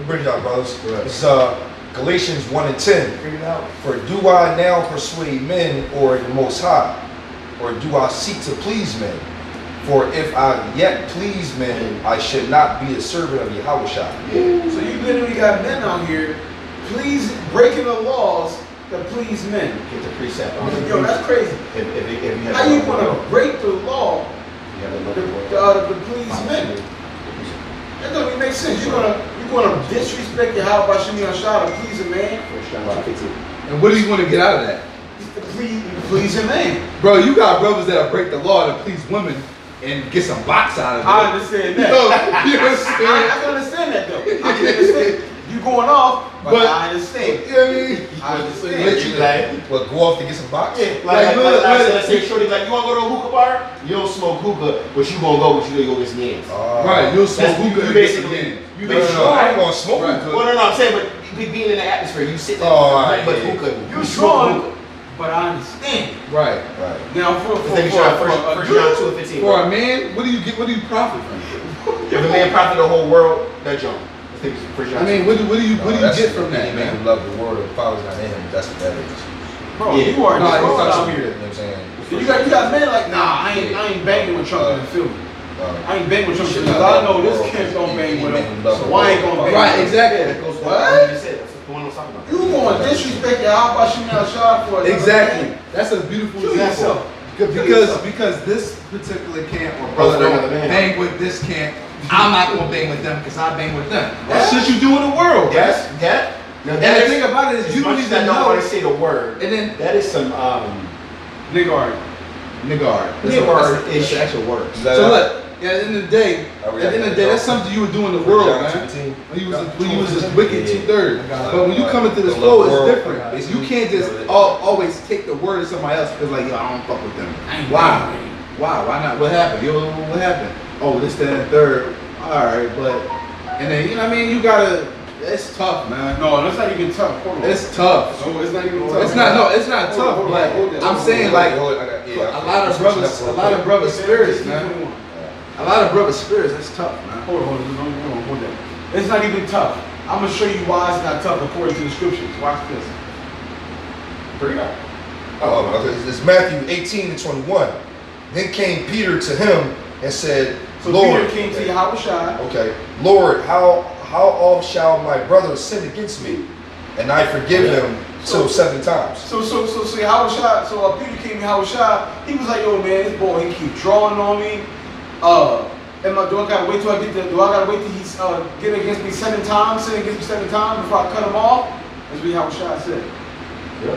Bring it out, brothers. It's Galatians 1:10. Bring it out. For do I now persuade men or the Most High? Or do I seek to please men? For if I yet please men, I should not be a servant of Yahushua. Yeah. So you literally got men out here breaking the laws to please men. Get the precept. Yo, that's crazy. If you have How you want to break the law you have to please men? That doesn't even make sense. You're gonna disrespect your how about Shemi Ashad to please a man? And what do you want to get out of that? To please a man. Bro, you got brothers that'll break the law to please women and get some box out of it. I understand that. You know what I'm saying? I can understand that though. I can understand. You going off, but I understand. You know what I mean? I understand. What, go off to get some box? Yeah, like let's say shorty like, you wanna go to a hookah bar? You don't smoke hookah, but you gonna go, but you go get some yams. Right, you'll smoke That's- hookah you and basically- get some you No, I ain't gonna smoke Right. hookah. Well, no, I'm saying, but being in the atmosphere, you sit there, but yeah. hookah. You smoke strong, hookah. but I understand. Right. Right. Now for First John 2:15. For a man, what do you profit from? If a man profit the whole world, that's John. I think it's First John. I mean, what do you get from that, He made man? him love the world and the father's not in him. That's what that is. Bro, Yeah. you are No, just it's wrong not out You here. know what I'm saying? You got men like, nah, I ain't banging with Trump in the field. I ain't banging with Trump Shit, because not I love know the this world, kid don't he bang with made him, him love so the why ain't world. gonna bang? Right, with him? exactly. Yeah, that goes What? What you just said. That's the one I'm talking about. You gonna disrespect your how about Shemi Ashad for another Exactly. man? That's a beautiful Kill example. yourself. Because this particular camp or Brother, brother another man. bang with this camp, I'm not gonna bang with them because I bang with them. That's shit you do in the world. Yes, that. Now, And the thing about it is, you don't I even don't know. want to say the word. And then That is some Nigga, nigard. Nigard That's is the actual word. Is that So up? look, at the end of the day, that's something you would do in the world, John man. 15. When you was this wicked Yeah. 2/3. But when you come into this The flow, world, it's different. basically. You can't just always take the word of somebody else because like, yo, I don't fuck with them. Why? Why not? What happened? Yo, what happened? Oh, this, that, and the third. All right, but and then you know what I mean. You gotta. It's tough, man. no, that's not even tough. Hold on. It's tough. No, it's not even tough. It's not. No, it's not Hold tough. on, But hold on, I'm hold saying on. like Yeah, a lot of brothers spirits, man. A lot of brothers spirits. That's tough, man. Hold on, hold on. It's not even tough. I'm gonna show you why it's not tough according to the scriptures. Watch this. Bring it up. Oh, okay. It's Matthew 18:21. Then came Peter to him and said, So Lord, Peter came to Yahushua. okay, Lord, how oft shall my brother sin against me, and I forgive him till 7 times? So Yahushua, Peter came to Yahushua. He was like, yo man, this boy, he keep drawing on me. Do I gotta wait till he's get against me 7 times, sin against me 7 times before I cut him off? That's what Yahushua said. Yeah.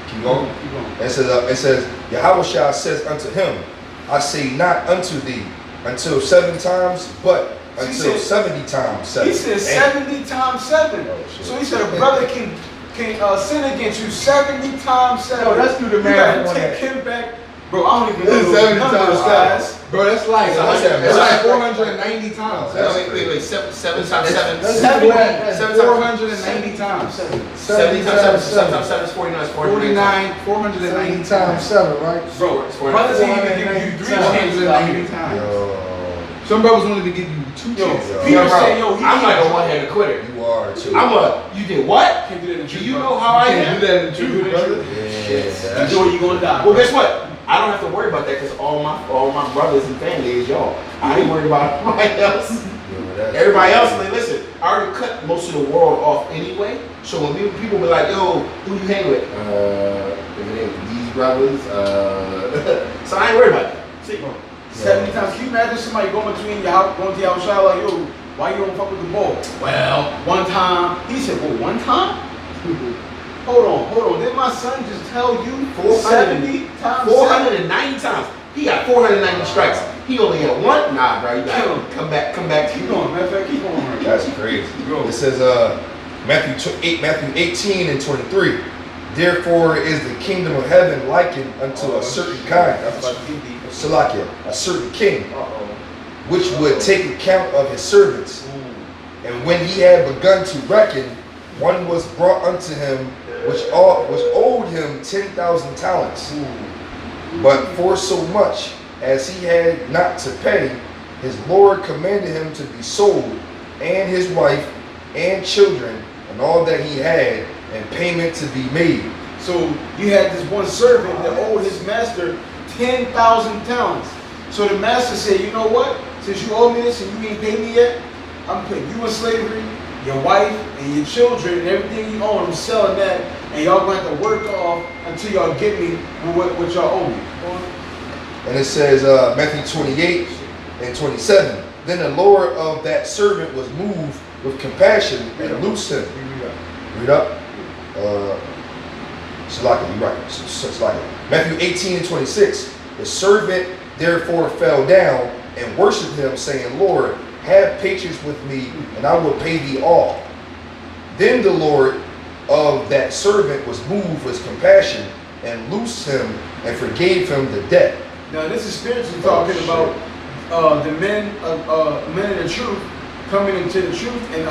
Keep going. Keep going. It says, Yahushua says unto him, I say not unto thee until 7 times, but So he until said- 70 times 7. He said 70 times 7. Oh, shit. So he said a brother can sin against you 70 times 7. Yo, let's do the You math gotta on take that. him back. Bro, I don't even know It's those 70 numbers, times guys. 7. Bro, that's like So what's that, it's man? like 490 times. That's Wait. 7 times 7. That's 70. 490 times. 70 times 7 is 49. It's 49, 70 490 times times. 7, right? Bro, brothers ain't even give you 3 chances out 490 here. times. Yo, Some brothers wanted to give you 2 Yo, chances. Peter said, yo, he I'm like a can't- one-handed quitter. you are too. You did what? Can't do that in the Do truth, you bro. know how I You can't am? do that in the Can't do truth, that in brother. the Yeah, You do it, you gonna die. Well, guess what? I don't have to worry about that because all my brothers and family is y'all. I ain't worried about everybody else. Everybody else, like, listen, I already cut most of the world off anyway. So when people be like, yo, who you hang with? If it ain't these brothers, so I ain't worried about that. See, 70 times. Can you imagine somebody going between your house, going to your house, like, yo, why you don't fuck with the ball? Well, one time. He said, well, one time? Hold on. Did my son just tell you 70 times? 490 times. He got 490 strikes. He only had one. Nah, bro, you gotta come back. Keep going, matter of fact, keep going. Right. That's crazy. It says Matthew 18:23. Therefore is the kingdom of heaven likened unto a certain kind of Salakia, a certain king, which would take account of his servants. And when he had begun to reckon, one was brought unto him which owed him 10,000 talents. But for so much as he had not to pay, his Lord commanded him to be sold, and his wife, and children, and all that he had, and payment to be made. So you had this one servant that owed his master 10,000 talents. So the master said, you know what? Since you owe me this and you ain't paid me yet, I'm putting you in slavery, your wife and your children and everything you own. I'm selling that, and y'all going to have to work off until y'all get me what y'all owe me. And it says, Matthew 28 and 27. Then the Lord of that servant was moved with compassion and loosed him. Read up. Salaki, you're right. Salaki. Matthew 18 and 26. The servant therefore fell down and worshipped him, saying, Lord, have patience with me, and I will pay thee all. Then the Lord of that servant was moved with compassion and loosed him and forgave him the debt. Now this is spiritually talking about the men in the truth coming into the truth and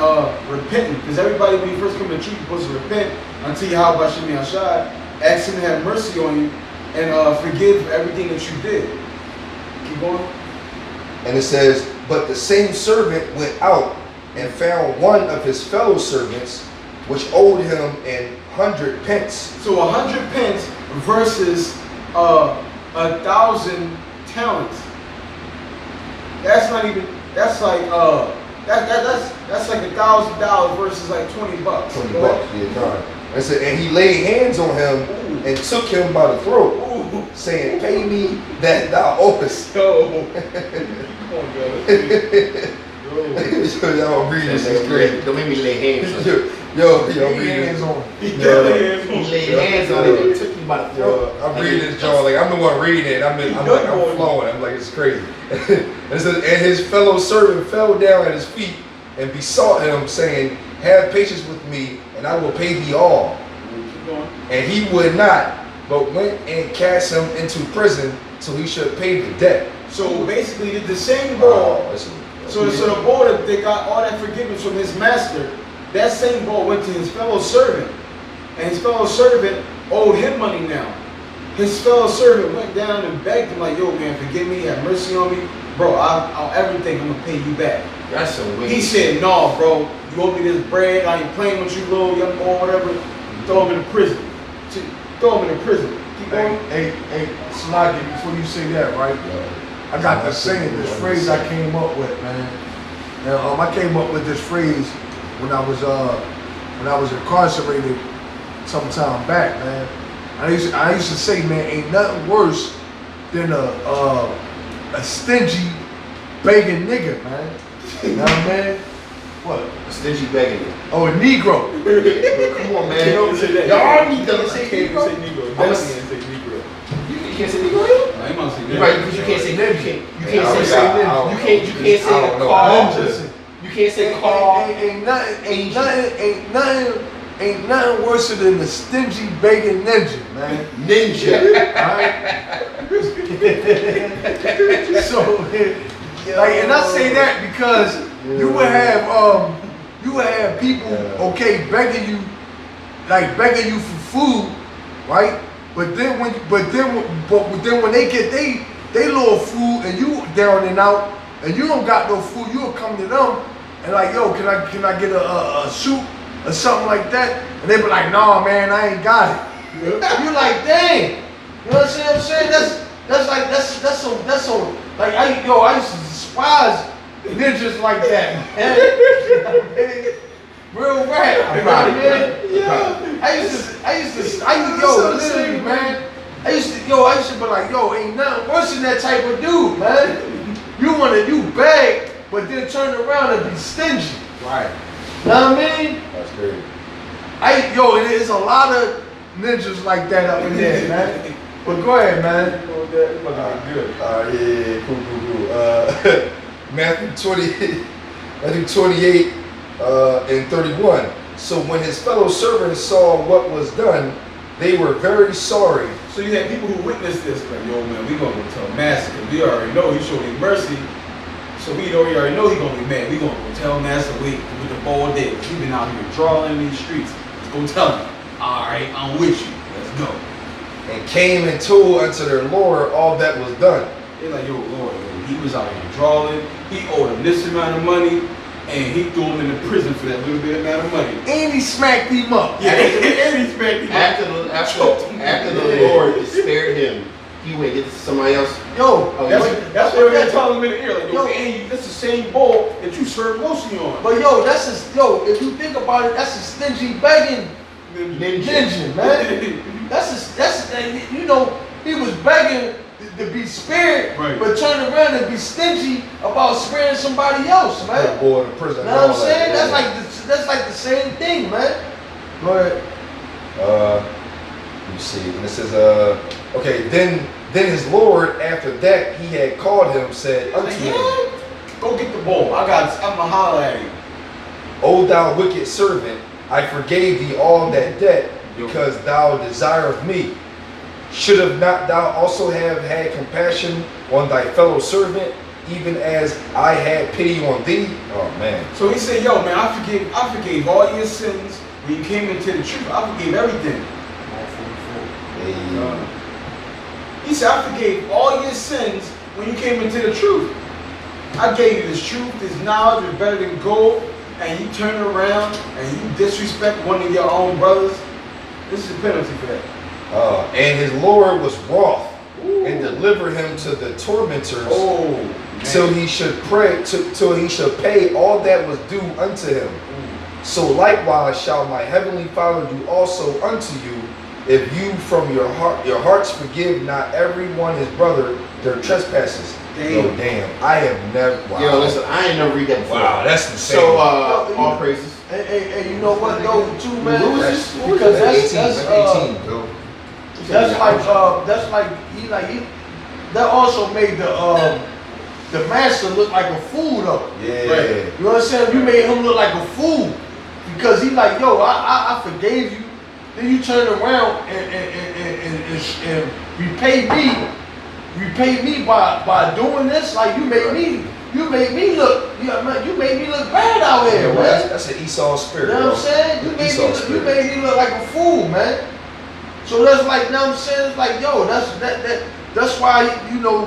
repenting. Because everybody, when you first come to the truth, you're supposed to repent until Yahweh Shem Yahshai, ask him to have mercy on you and forgive everything that you did. Keep going. And it says, but the same servant went out and found one of his fellow servants, which owed him 100 pence. So 100 pence versus 1,000 talents. That's not even. That's like that's like $1,000 versus like $20. $20, yeah, no. And he laid hands on him and took him by the throat, saying, "Pay me that thou owest." Yo, y'all read this is crazy. Don't make me lay hands on it. Yo, Lay read hands this. on it. He laid hands on it and took me by the throat. I'm reading this, John. Like I'm the one reading it. I'm flowing. I'm like, it's crazy. And his fellow servant fell down at his feet and besought him, saying, "Have patience with me, and I will pay thee all." And he would not, but went and cast him into prison till he should pay the debt. So basically, the same boy. So the boy that got all that forgiveness from his master, that same boy went to his fellow servant, and his fellow servant owed him money now. His fellow servant went down and begged him like, "Yo, man, forgive me, have mercy on me, bro. I'll everything. I'm gonna pay you back." That's so weird. He said, "No, bro. You owe me this bread. I ain't playing with you, little young boy, whatever. Throw him in prison. Throw him in prison." Keep going. Hey, Slaggy, before you say that, right? I got this saying, this phrase I came up with, man. And I came up with this phrase when I was incarcerated some time back, man. I used to say, man, ain't nothing worse than a stingy begging nigga, man. You know what I mean? What? A stingy begging. Oh, a Negro. Come on, man. Y'all need to say Negro. You can't say Negro? Right, because you can't say nigga. You can't say nigga. You can't say call. You can't say call. Ain't nothing worse than the stingy begging ninja, man. Ninja. Alright? So, like, and I say that because you would have people, okay, begging you for food, right? But then when they get they little food and you down and out and you don't got no food, you'll come to them and like, "Yo, can I get a soup or something like that?" And they be like, "Nah, man, I ain't got it." You're like, "Dang," you know what I'm saying? That's so like I used to despise ninjas like that, man. Real rap. I used to literally, man. I used to be like, "Yo, ain't nothing worse than that type of dude, man. You beg, but then turn around and be stingy." Right. Know what I mean? That's crazy. And there's a lot of ninjas like that up in there, man. But go ahead, man. Good. Yeah, cool. Matthew 28 and 31. So when his fellow servants saw what was done, they were very sorry. So you had people who witnessed this, like, "Yo, man, we gonna go tell Master. We already know he showed him mercy. So we already know he gonna be mad. We gonna go tell Master with the ball did. He been out here drawing in these streets. Let's go tell him. All right, I'm with you. Let's go." and came and told unto their Lord all that was done. They're like, yo, Lord, yo, he was out here drawing. He owed him this amount of money, and he threw him in the prison for that little bit amount of money. And he smacked him up. Yeah, and he smacked him up. After the Lord spared him, he went get somebody else. Yo, That's what they're telling him in the ear. Like, yo, and that's the same bowl that you served Lucy on. but yo, if you think about it, that's a stingy begging ninja, man. That's you know, he was begging to be spared, Right. but turn around and be stingy about sparing somebody else, man. Put a boy in prison. You know what I'm and all saying? that, That's like the same thing, man. Go ahead. Let me see. And it says, okay, then his Lord, after that he had called him, said unto Like, him, yeah, go get the bowl. I'm gonna holler at you. O thou wicked servant, I forgave thee all that debt, because thou desirest me. Should have not thou also have had compassion on thy fellow servant, even as I had pity on thee? Oh man. So he said, yo, man, I forgave all your sins when you came into the truth. I forgave everything. Hey. He said, I forgave all your sins when you came into the truth. I gave you this truth, this knowledge is better than gold, and you turn around and you disrespect one of your own brothers. This is the penalty for that. And his Lord was wroth and delivered him to the tormentors till he should pay all that was due unto him. So likewise shall my heavenly Father do also unto you, if you from your hearts forgive not every one his brother their trespasses. Damn. Yo, damn. I have never. Wow. Yo, listen, I ain't never read that before. Wow, that's insane. So, all praises. Hey, you know what though, too, man? What was this? Because that's 18, bro. that's like he that also made the master look like a fool though. Yeah. Right. You know what I'm saying? You made him look like a fool because he like, yo, I forgave you. Then you turn around and repay me by doing this. Like you made me look bad out here, Yeah, man. that's an Esau spirit. You know what I'm saying? You made me look like a fool, man. So that's like, you know what I'm saying? It's like, yo, that's why, you know,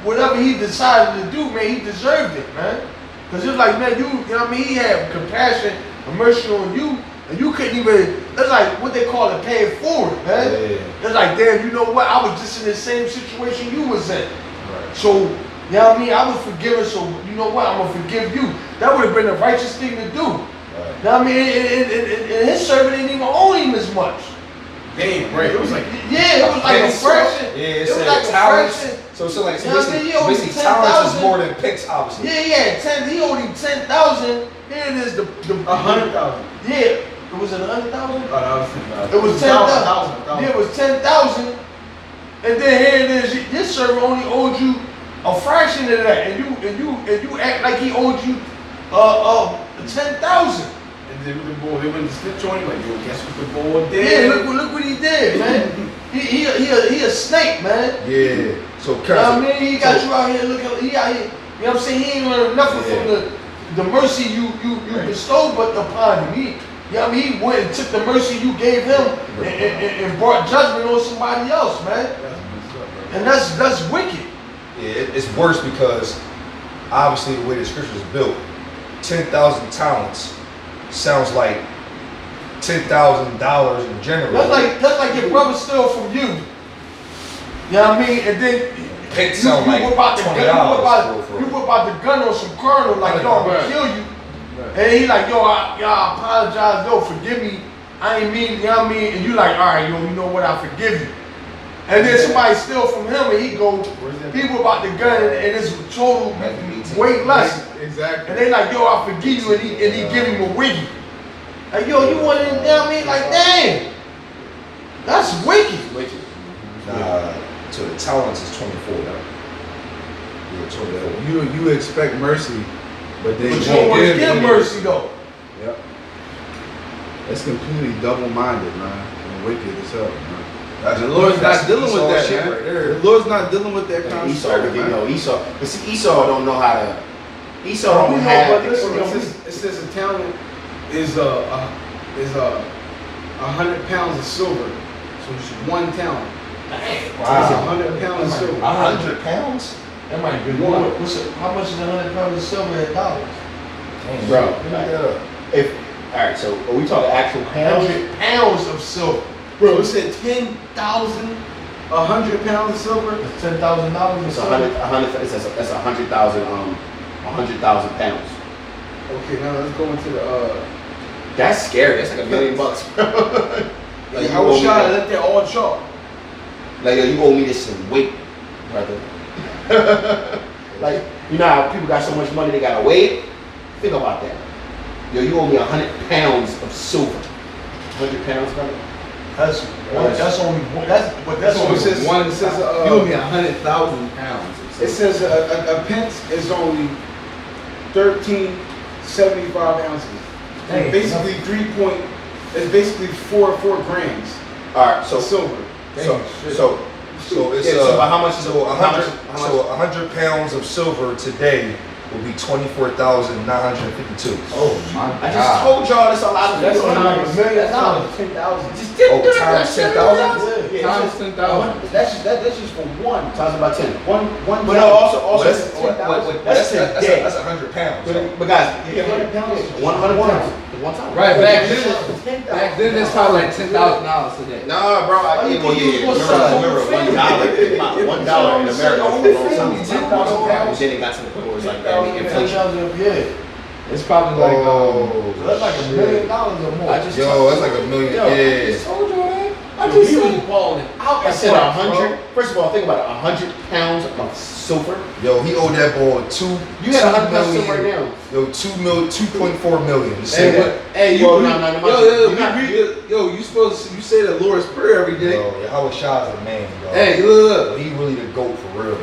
whatever he decided to do, man, he deserved it, man. Because it's like, man, you know what I mean? He had compassion and mercy on you, and you couldn't even, that's like what they call it, pay it forward, man. Yeah. It's like, damn, you know what? I was just in the same situation you was in. Right. So, you know what I mean? I was forgiven, so you know what? I'm going to forgive you. That would have been the righteous thing to do. Right. You know what I mean? And his servant didn't even owe him as much. Damn, right. It was like, yeah, it was like a fraction. Yeah, it was like a fraction. So it's like, You know what I mean? He owed him basically talents is 10,000. more than picks, obviously. Yeah, he owed him 10,000. Here it is, the 100,000. Yeah, it was 100,000. Oh, that was 10,000. It was 10,000. Yeah, it was 10,000. And then here it is. This server only owed you a fraction of that, and you act like he owed you 10,000. And then with the boy, they went to snitch on him like, yo, guess what the boy did? Yeah, look what he did, man. he a snake, man. Yeah. So, You know what I mean? He got you out here looking. He out here. You know what I'm saying? He ain't learned nothing from the mercy you bestowed but upon him. You know what I mean? He went and took the mercy you gave him and brought judgment on somebody else, man. And that's wicked. Yeah, it's worse because obviously the way the scripture is built, 10,000 talents sounds like $10,000 in general. That's like your brother stole from you. You know what I mean? And then It sound like whip out the gun. $20 You whip out the gun on some colonel like, yo, I'm gonna kill you. And he like, yo, I apologize, yo, forgive me. I ain't mean, you know what I mean? And you like, all right, yo, you know what? I forgive you. And then somebody steal from him and he go, he whip out the gun and it's total weight less. Exactly. And they like, yo, I forgive you, and he give him a wiggy. Like, yo, you want to, you know what I mean? Like, dang, that's wicked. So the talents is 24 now. Yeah, 24. You expect mercy, but they But you don't want to give mercy though. Yep. It's completely double-minded, man, and wicked as hell, man. That's The Lord's that's not dealing with Esau that, shit man. right there. The Lord's not dealing with that kind of Esau, spirit, you man. know, Esau. But see, Esau don't know how to. Esau don't You know, have. but listen, It says a talent is 100 pounds of silver. So it's 1 talent. It's 100 pounds of silver. 100 pounds? That might be One. more. How much is 100 pounds of silver in dollars? Damn, Bro, look at that. If all right, so are we talking actual pounds? 100 pounds of silver. Bro, it said 10,000, 100 pounds of silver. That's $10,000 of It's silver. 100. That's 100,000. 100,000 pounds. Okay, now let's go into the. That's scary. That's like $1 million. Like, I was trying to let that all chalk. Like, yo, you owe me this in weight, brother. Like, you know how people got so much money they gotta weigh it? Think about that. Yo, you owe me 100 pounds of silver. 100 pounds, brother? That's only one. That's So only it says one. It says You owe me 100,000 pounds. It says a pence is only 1375 ounces. Dang, Basically 3 it's basically 4 grams All right, so of silver. So it's yeah, so but how much is so how much? 100 pounds of silver today will be 24,952. Oh my I just told y'all that's a lot of That's people. $1 million. That's That's 10,000. Just did Oh, times 10,000? Yeah, Times 10,000. That's just for one. Times about 10. One. But no, also That's, that's today. that's 100 pounds. But guys, Yeah, 100 pounds. 100 pounds. One time. Right, back then it's probably like $10,000 today. Nah, bro. Remember, $1 in America was for a long time. And then it got to the point where it's like inflation. It's probably like So that's like $1 million or more. Yo, that's like $1 million. Yeah. I just said balling out. I said 100. First of all, think about it. 100 pounds of silver. Yo, he owed that boy You had 100 pounds of silver right now. Yo, 2.4 million. Say Hey, that. but, hey, you, Well, you supposed to, you say the Lord's Prayer every day. Yo, Howard Shaw's a man, dog. Hey, look. He really the GOAT for real.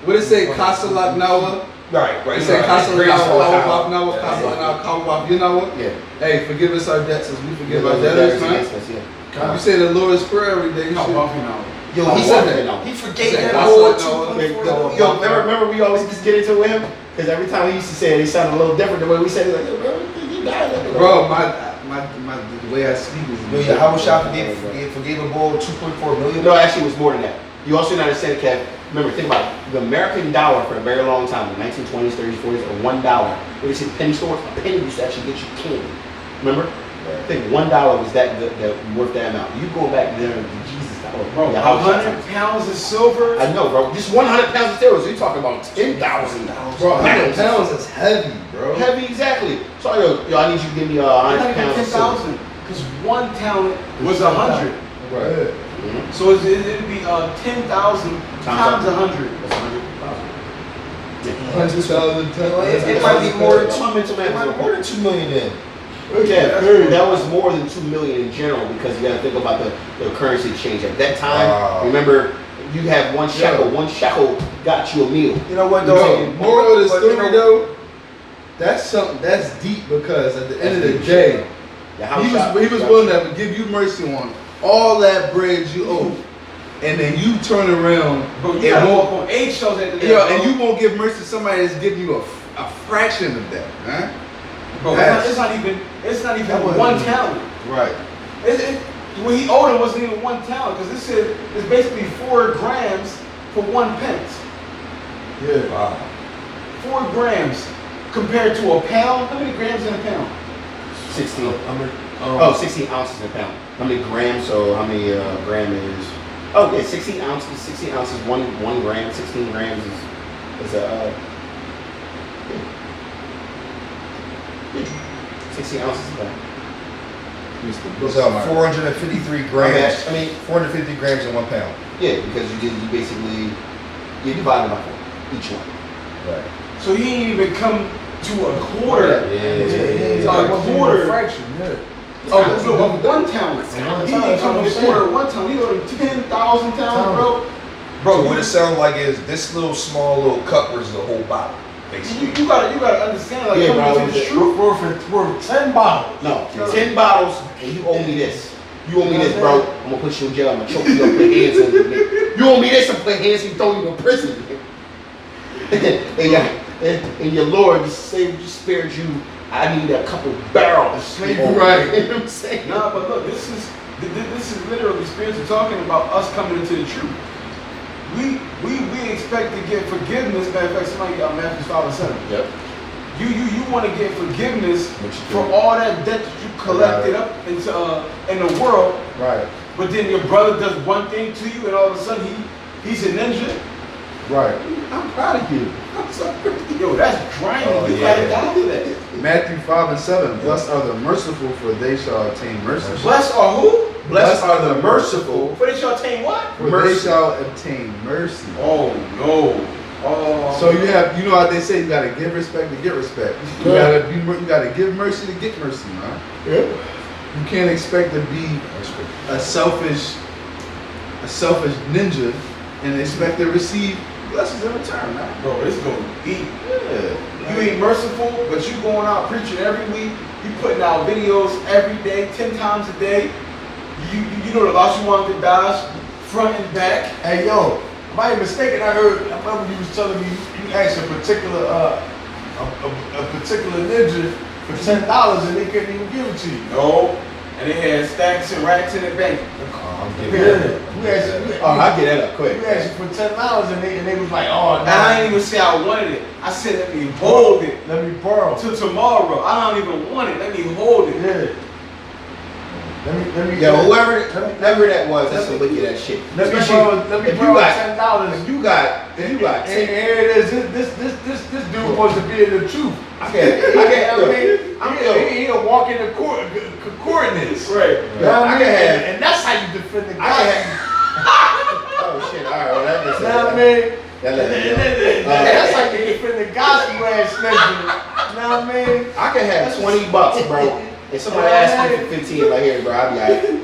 What it say? Casa Lagnawa. Right. It say Casa Lagnawa, Casa Lagnawa, you know what? Yeah. Hey, forgive us our debts as we forgive our debtors, man. You say the Lord's Prayer every day. You No, should. Buffy now. Yo, He said that. He He forgave said that Casa boy Lagnawa. Yo, remember we always used to get into it with him? Because every time he used to say it, it sounded a little different the way we said it. Like, yo, bro, you died. Bro, the way I speak is. Yo, yeah, Howard Shaw forgave a boy 2.4 million. No, actually, it was more than that. You also not understand, Kev. Remember, think about it. The American dollar for a very long time, the 1920s, 30s, 40s, or $1. What you see the penny stores? A penny used to actually get you candy. Remember? I think $1 was that worth that amount. You going back there to Jesus dollar, Bro, yeah, 100 pounds of silver. I know, bro. Just 100 pounds of steroids. You're talking about $10,000. Bro, 100 pounds is heavy, bro. Heavy, exactly. So yo, I need you to give me 100 pounds of silver. 10,000. Because 1 talent was 100. Right. Mhm. So it'd be 10,000 times 100. That's 100,000. 100,000 It might be more than 2 mental It might be more than 2 million in. Yeah, that was more than 2 million in general because you got to think about the currency exchange at that time. Wow. Remember, you had 1 shekel. 1 shekel got you a meal. You know what No, though? moral of the But you story know- though, that's something that's deep because at the end of the day, he was willing to give you mercy on all that bread you owe, and then you turn around Bro, and you gotta won't- walk on eggshells at the yeah, and you won't give mercy to somebody that's giving you a fraction of that, huh? Bro, it's not even That wasn't 1 even- talent. Right. When he owed it wasn't even 1 talent because this said it's basically 4 grams for 1 pence. Yeah. Wow. 4 grams compared to a pound. How many grams in a pound? 16. Oh, 16 ounces in a pound. How many grams? So how many gram is? Oh yeah, 16 ounces. 16 ounces, one gram. 16 grams is a. 16 ounces is that. It's 453 grams. I mean, 450 grams in 1 pound. yeah, because you basically you divide it by 4 each one. Right. So he didn't even come to a quarter. yeah. A quarter. fraction. Yeah. Of 1 talent. He didn't come to a quarter of 1 talent. He owed him 10,000 talents, bro. So what it sounds like is this little small little cup versus the whole bottle, basically. You gotta understand, like, Yeah, coming bro, to the truth. Worth 10 bottles. No, 10 bottles, and you owe me this. You owe me this, bro. I'm gonna put you in jail. I'm gonna choke you up, put hands on you. Nigga. You owe me this, I'm put hands and throw you in prison. and your Lord just spared you. I need a couple barrels. Right. You know what I'm saying? Nah, but look, this is This is literally spiritual talking about us coming into the truth. We expect to get forgiveness. Matter of fact, somebody got Matthew 5:7. Yep. You want to get forgiveness for all that debt that you collected up into in the world. Right. But then your brother does one thing to you, and all of a sudden he's a ninja. Right. I'm proud of you. I'm sorry. Yo, that's grinding. Oh, You yeah. gotta die for that. Matthew 5:7. Blessed are the merciful, for they shall obtain mercy. Blessed are who? Blessed are the merciful. For they shall attain what? For Mercy. they shall obtain mercy. Oh no. Oh. So you know how they say you gotta give respect to get respect. You gotta give mercy to get mercy, man. Yeah. You can't expect to be a selfish ninja and expect to receive blessings in return, man. Bro, it's gonna be. Yeah. You ain't merciful, but you going out preaching every week. You putting out videos every day, 10 times a day. You know the Lashawan Dash, front and back. Hey yo, if I ain't mistaken, I remember you was telling me you asked a particular a particular ninja for $10 and they couldn't even give it to you. No. And they had stacks and racks in the bank. I get that up quick. You asked for $10 and they was like, oh no. And I didn't even say I wanted it. I said let me hold it Let me borrow. till tomorrow. I don't even want it. Let me hold it. Yeah. Let me. Yeah, whoever that was, that's some wicked ass shit. Let me Especially borrow if you $10. got, if you got And 10. here it is. This dude supposed to be in the truth. I can't. He walk in the coordinates. Right. You know what I I mean? can have. And that's how you defend the I gospel. can have. Oh shit! All right, well, that makes You know what I sense. mean? That let me And know. that's how you defend the gospel ass nigga. You know what I mean? I can have $20, bro. If somebody asks me for 15, like here, bro, I'll be like, you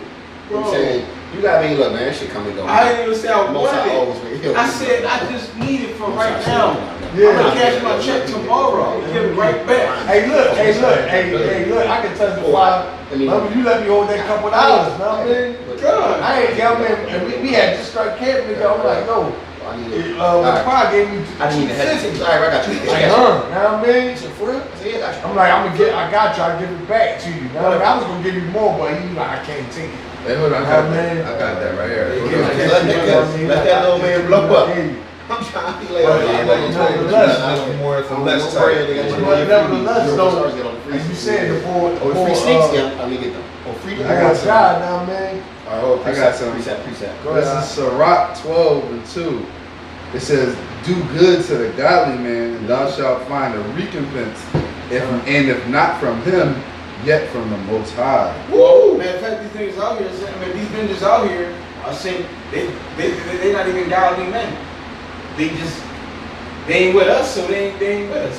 know what I'm saying? You gotta be look, man, that shit come and go. I didn't even say I wanted it. I said I just need it for right now. Yeah. I'm gonna cash my check tomorrow and give it right back. Hey, look. I can testify. Remember, you let me hold that couple dollars. You know what I mean? God. I ain't got me, and we had just started camping together. I'm like, no. I need it. Pride gave me I didn't even hesitate. $250. All right, I got you. Like, you know what I mean? For real? I said, yeah, I got you. I'm like, I got you. I'll give it back to you. Now, I was gonna give you more, but he was like, I can't take it. Hey, hold on, I Oh, man. got that right here. Hold Yeah, on. just let that little man blow up. I'm trying to be like, Nevertheless, though, as you said, the board, Oh, the free sneaks, yeah. Let me get them. Oh, free. I got God now, man. All right, I got some. Preset. This is Sirach 12:2. It says, "Do good to the godly man, and thou shalt find a recompense. If not from him, yet from the Most High." Woo! Matter of fact, these niggas out here, these ninjas out here are saying they not even godly men. They ain't with us, so they ain't with us.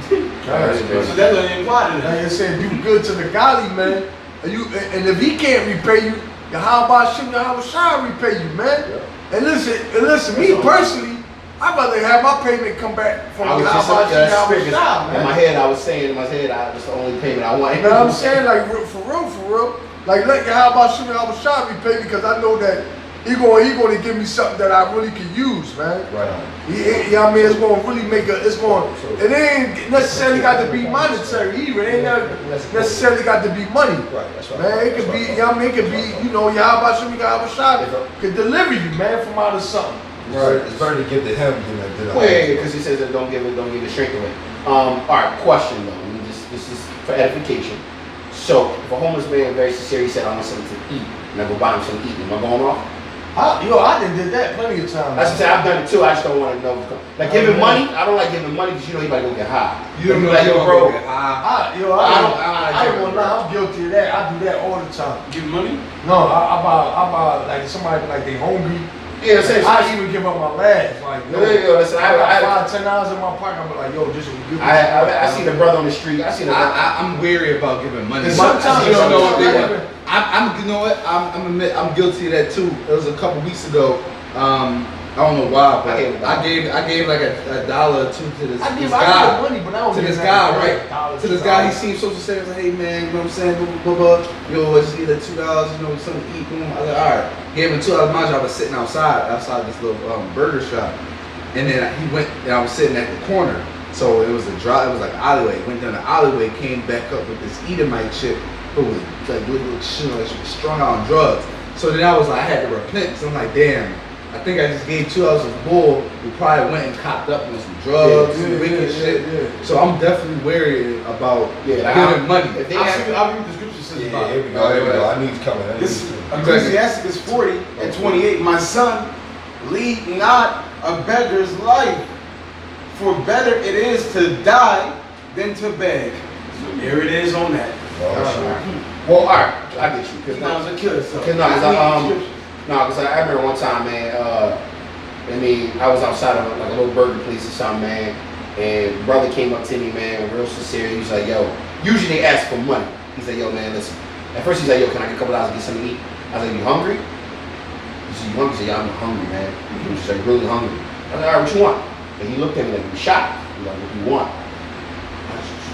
So that's what they imply to Like them. I said, do good to the godly man. And if he can't repay you, then how about Shah repay you, man? And listen, me personally, I'd rather have my payment come back from I was just Shah, in my man. head. I was saying in my head, that's the only payment I want. You know what I'm saying? Like for real. Like let how about Shah repay me, because I know that he gonna give me something that I really can use, man. Right on. You know what I mean? It's gonna really it ain't necessarily got to be monetary either. It ain't necessarily got to be money. Right, that's right. Man, it could be, you know what I mean? It could be, Yahweh Shah could deliver you, man, from out of something. Right. It's better to give to him than to Wait, because he says that don't give it straight away. All right, question though. This is for edification. So, if a homeless man very sincere, he said, I want something to eat, and I go buy him something to eat, am I going off? I done did that plenty of times. That's what I said, I've done it too, I just don't want to know. Like giving money, I don't like giving money because you know he might go get high. You don't know like, yo, bro. I ain't gonna lie, I'm guilty of that. I do that all the time. Give money? No, I buy like somebody like they hungry. Yeah, I'm saying, I even give up my last. Like, yo, listen, I got $5, $10 in my pocket. I'm like, yo, just give me I seen a brother on the street. I'm wary about giving money. Sometimes you don't know what they sometimes want. You know what? I'm guilty of that too. It was a couple weeks ago. I don't know why, but I gave like a dollar or two to this I give guy. money, but I don't To give this that guy, $1, right? $2, To this guy, he seemed so sincere. Like, hey man, you know what I'm saying? Blah, blah, blah, blah. Yo, I just need $2, something to eat. Boom. I was like, all right. Gave him $2. Mind you, I was sitting outside this little burger shop, and then he went, and I was sitting at the corner. So it was like alleyway. Went down the alleyway, came back up with this Edomite chick who was like strung out on drugs. So then I was like, I had to repent. So I'm like, damn, I think I just gave 2 ounces of bull. We probably went and copped up on some drugs, some wicked shit. Yeah. So I'm definitely wary about Yeah, giving money. If they I'll have, read what the scripture says Yeah, about here it. we go. Here we go. I knew he's coming. This Ecclesiasticus 40 and 28. My son, lead not a beggar's life, for better it is to die than to beg. So there it is on that. well, all right, I get you. He knows to kill himself. Because I remember one time, man. I was outside of like a little burger place or something, man. And brother came up to me, man, real sincere. He was like, "Yo," usually they ask for money. He's like, "Yo, man, listen." At first he's like, "Yo, can I get a couple dollars to get something to eat?" I was like, "You hungry?" He said, "You hungry?" He said, "Yeah, I'm hungry, man." He was like, "Really hungry." I was like, "All right, what you want?" And he looked at me like, "You shocked?" He's like, "What do you want?"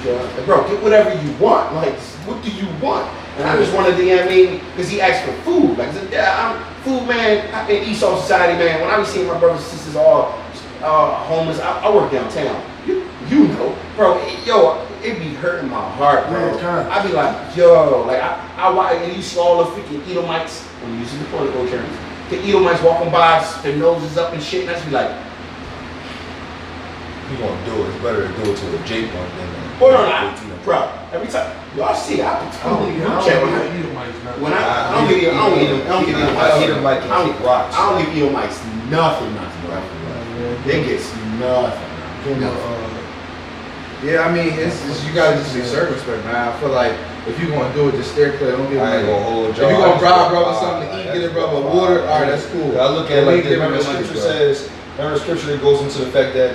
Like, bro, get whatever you want. Like, what do you want? And I just wanted to, you know what I mean? Because he asked for food. Like, I said, yeah, I'm food, man. In Esau society, man, when I was seeing my brothers and sisters all homeless, I work downtown. You know, bro, it be hurting my heart, bro. I be like, yo, like, and you see all the freaking Edomites, when you see the political terms, the Edomites walking by, their noses up and shit, and I just be like, You gonna do it? It's better to do it to a J pump than oh no, bro. Every time y'all see, I don't give Edomites nothing, bro. They get nothing. Yeah, I mean, it's you gotta just be circumspect, man. I feel like if you gonna do it, just steer clear. Don't give I ain't money. gonna hold If y'all. you gonna bribe brother something to eat, get a brother water. All right, that's cool. I look at it like this. Give Remember the him money, scripture bro. says. Remember the scripture that goes into the fact that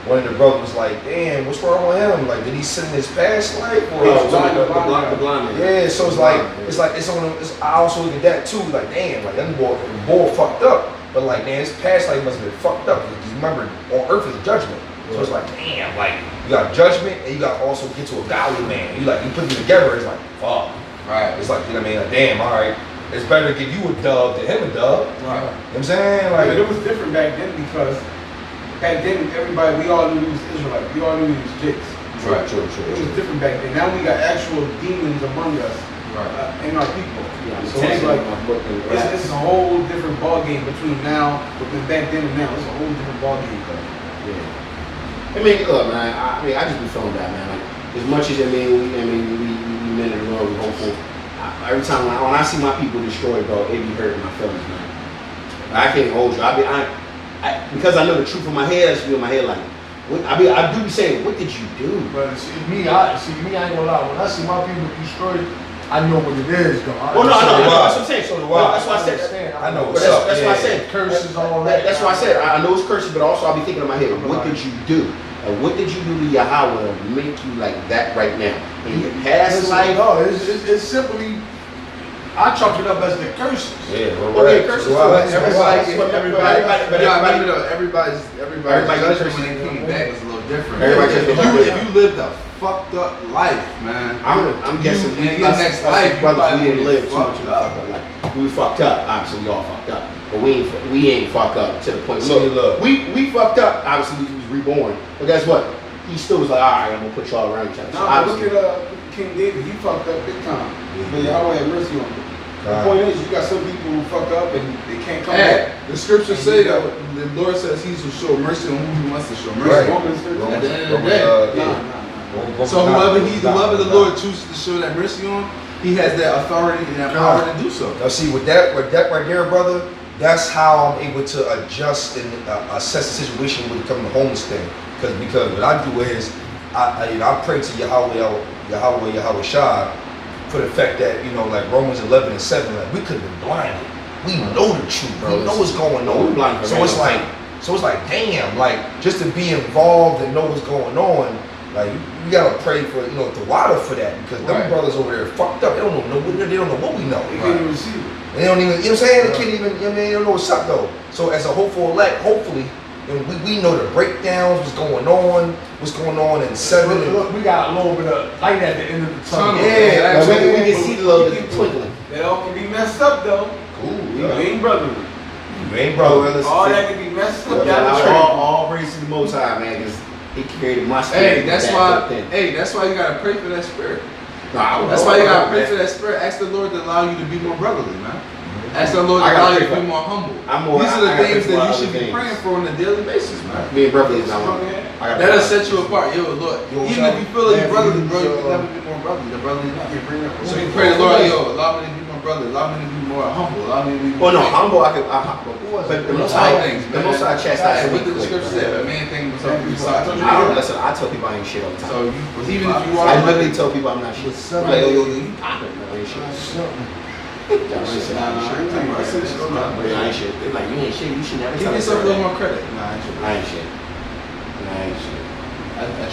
one of the brothers was like, "Damn, what's wrong with him? Like, did he sin in his past life?" Or The blind man. yeah, so it's on. I also look at that too. Like, damn, like that boy fucked up. But like, man, his past life must have been fucked up. Because remember, on earth is judgment. So it's like, damn, like you got judgment and you got to also get to a godly man. You put them together. It's like, fuck. Right. It's like, you know what I mean? Like, damn, all right. It's better to give you a dub than him a dub. Right. You know what I'm saying? Like, But it was different back then because back then we all knew he was Israelite. We all knew he was Jakes. Right. True. It was different back then. Now we got actual demons among us in our people. So it's like it's a whole different ball game between now, between back then and now. It's a whole different ball game. Yeah. I mean, look, man. I just be feeling that, man. Like, as much as we men in the world, we hopeful. Every time when I see my people destroyed, bro, it be hurting my feelings, man. I can't hold you. Because I know the truth in my head. I just feel in my head like, I do be saying, what did you do? But see me, I ain't gonna lie. When I see my people destroyed, I know what it is, though. Well, no, So do I. that's what I'm saying. So do I. That's why I said. I know But what's up. that's why I said Curses, all that. That's why I said I know it's curses, but also I'll be thinking in my head, what did you do? What did you do to Yahweh to make you like that right now? In your past life? No, it's simply, I chalk it up as the curses. Yeah, Okay, curses. Everybody's judgment when they came back was a little different. Everybody's judgment. If you lived a fucked up life, man, I'm guessing in your next life, brothers, we didn't live too fucked much of a up. fucked up life. We fucked up. Obviously, we all fucked up, but we ain't fucked up to the point. Look. We fucked up. Obviously, we was reborn, but guess what? He still was like, all right, I'm gonna put y'all around each other. So Now look obviously, at King David. He fucked up big time. But Yahweh had mercy on him. The point is, you got some people who fuck up and they can't come back. Hey, the scriptures say that the Lord says He will show mercy on whom He wants to show mercy. Right. Romans 13. At the end of the day. Nah. So whoever the Lord chooses to show that mercy on, He has that authority and that power to do so. Now see, with that right there, brother, that's how I'm able to adjust and assess the situation when it comes to the homeless thing. Because what I do is, I pray to Yahweh Shah, for the fact that, like Romans 11:7, like we could have been blinded. We know the truth, bro. We know what's going on. So it's like, damn, like just to be involved and know what's going on, like you gotta pray for, the water for that, because them brothers over there fucked up. They don't know what we know. They can't even receive it. They don't even, you know what I'm saying? They can't even, they don't know what's up though. So as a hopeful elect, hopefully, we know the breakdowns, what's going on in 7. Look, we got a little bit of light at the end of the tunnel. yeah, we can see the little bit twinkling. They all can be messed up though. Cool, You ain't brotherly. You ain't brother. All that can be messed up down the train. All praise to the Most High, man, because He created my spirit. Hey, that's why you gotta pray for that spirit. That's why you gotta pray for that spirit. Ask the Lord to allow you to be more brotherly, man. Ask the Lord to allow you to be more humble. These are the things that you should be praying for on a daily basis, man. Being brotherly is not one. That'll set you apart. Yo, Lord, even if you feel like you're brotherly, bro, you can never be more brotherly. The brotherly not. So you pray the Lord, yo, allow me to be more brotherly. Allow me to be more humble. Allow me to be more. Well, no, humble, but the Most High chastise what did the scripture say? A man thing was something beside. Listen, I tell people I ain't shit all the time. So even if you are, I literally tell people I'm not shit. Like, yo, you popping, I ain't shit. I ain't shit. They're like, you ain't shit. You should never give yourself a little more credit. I ain't shit.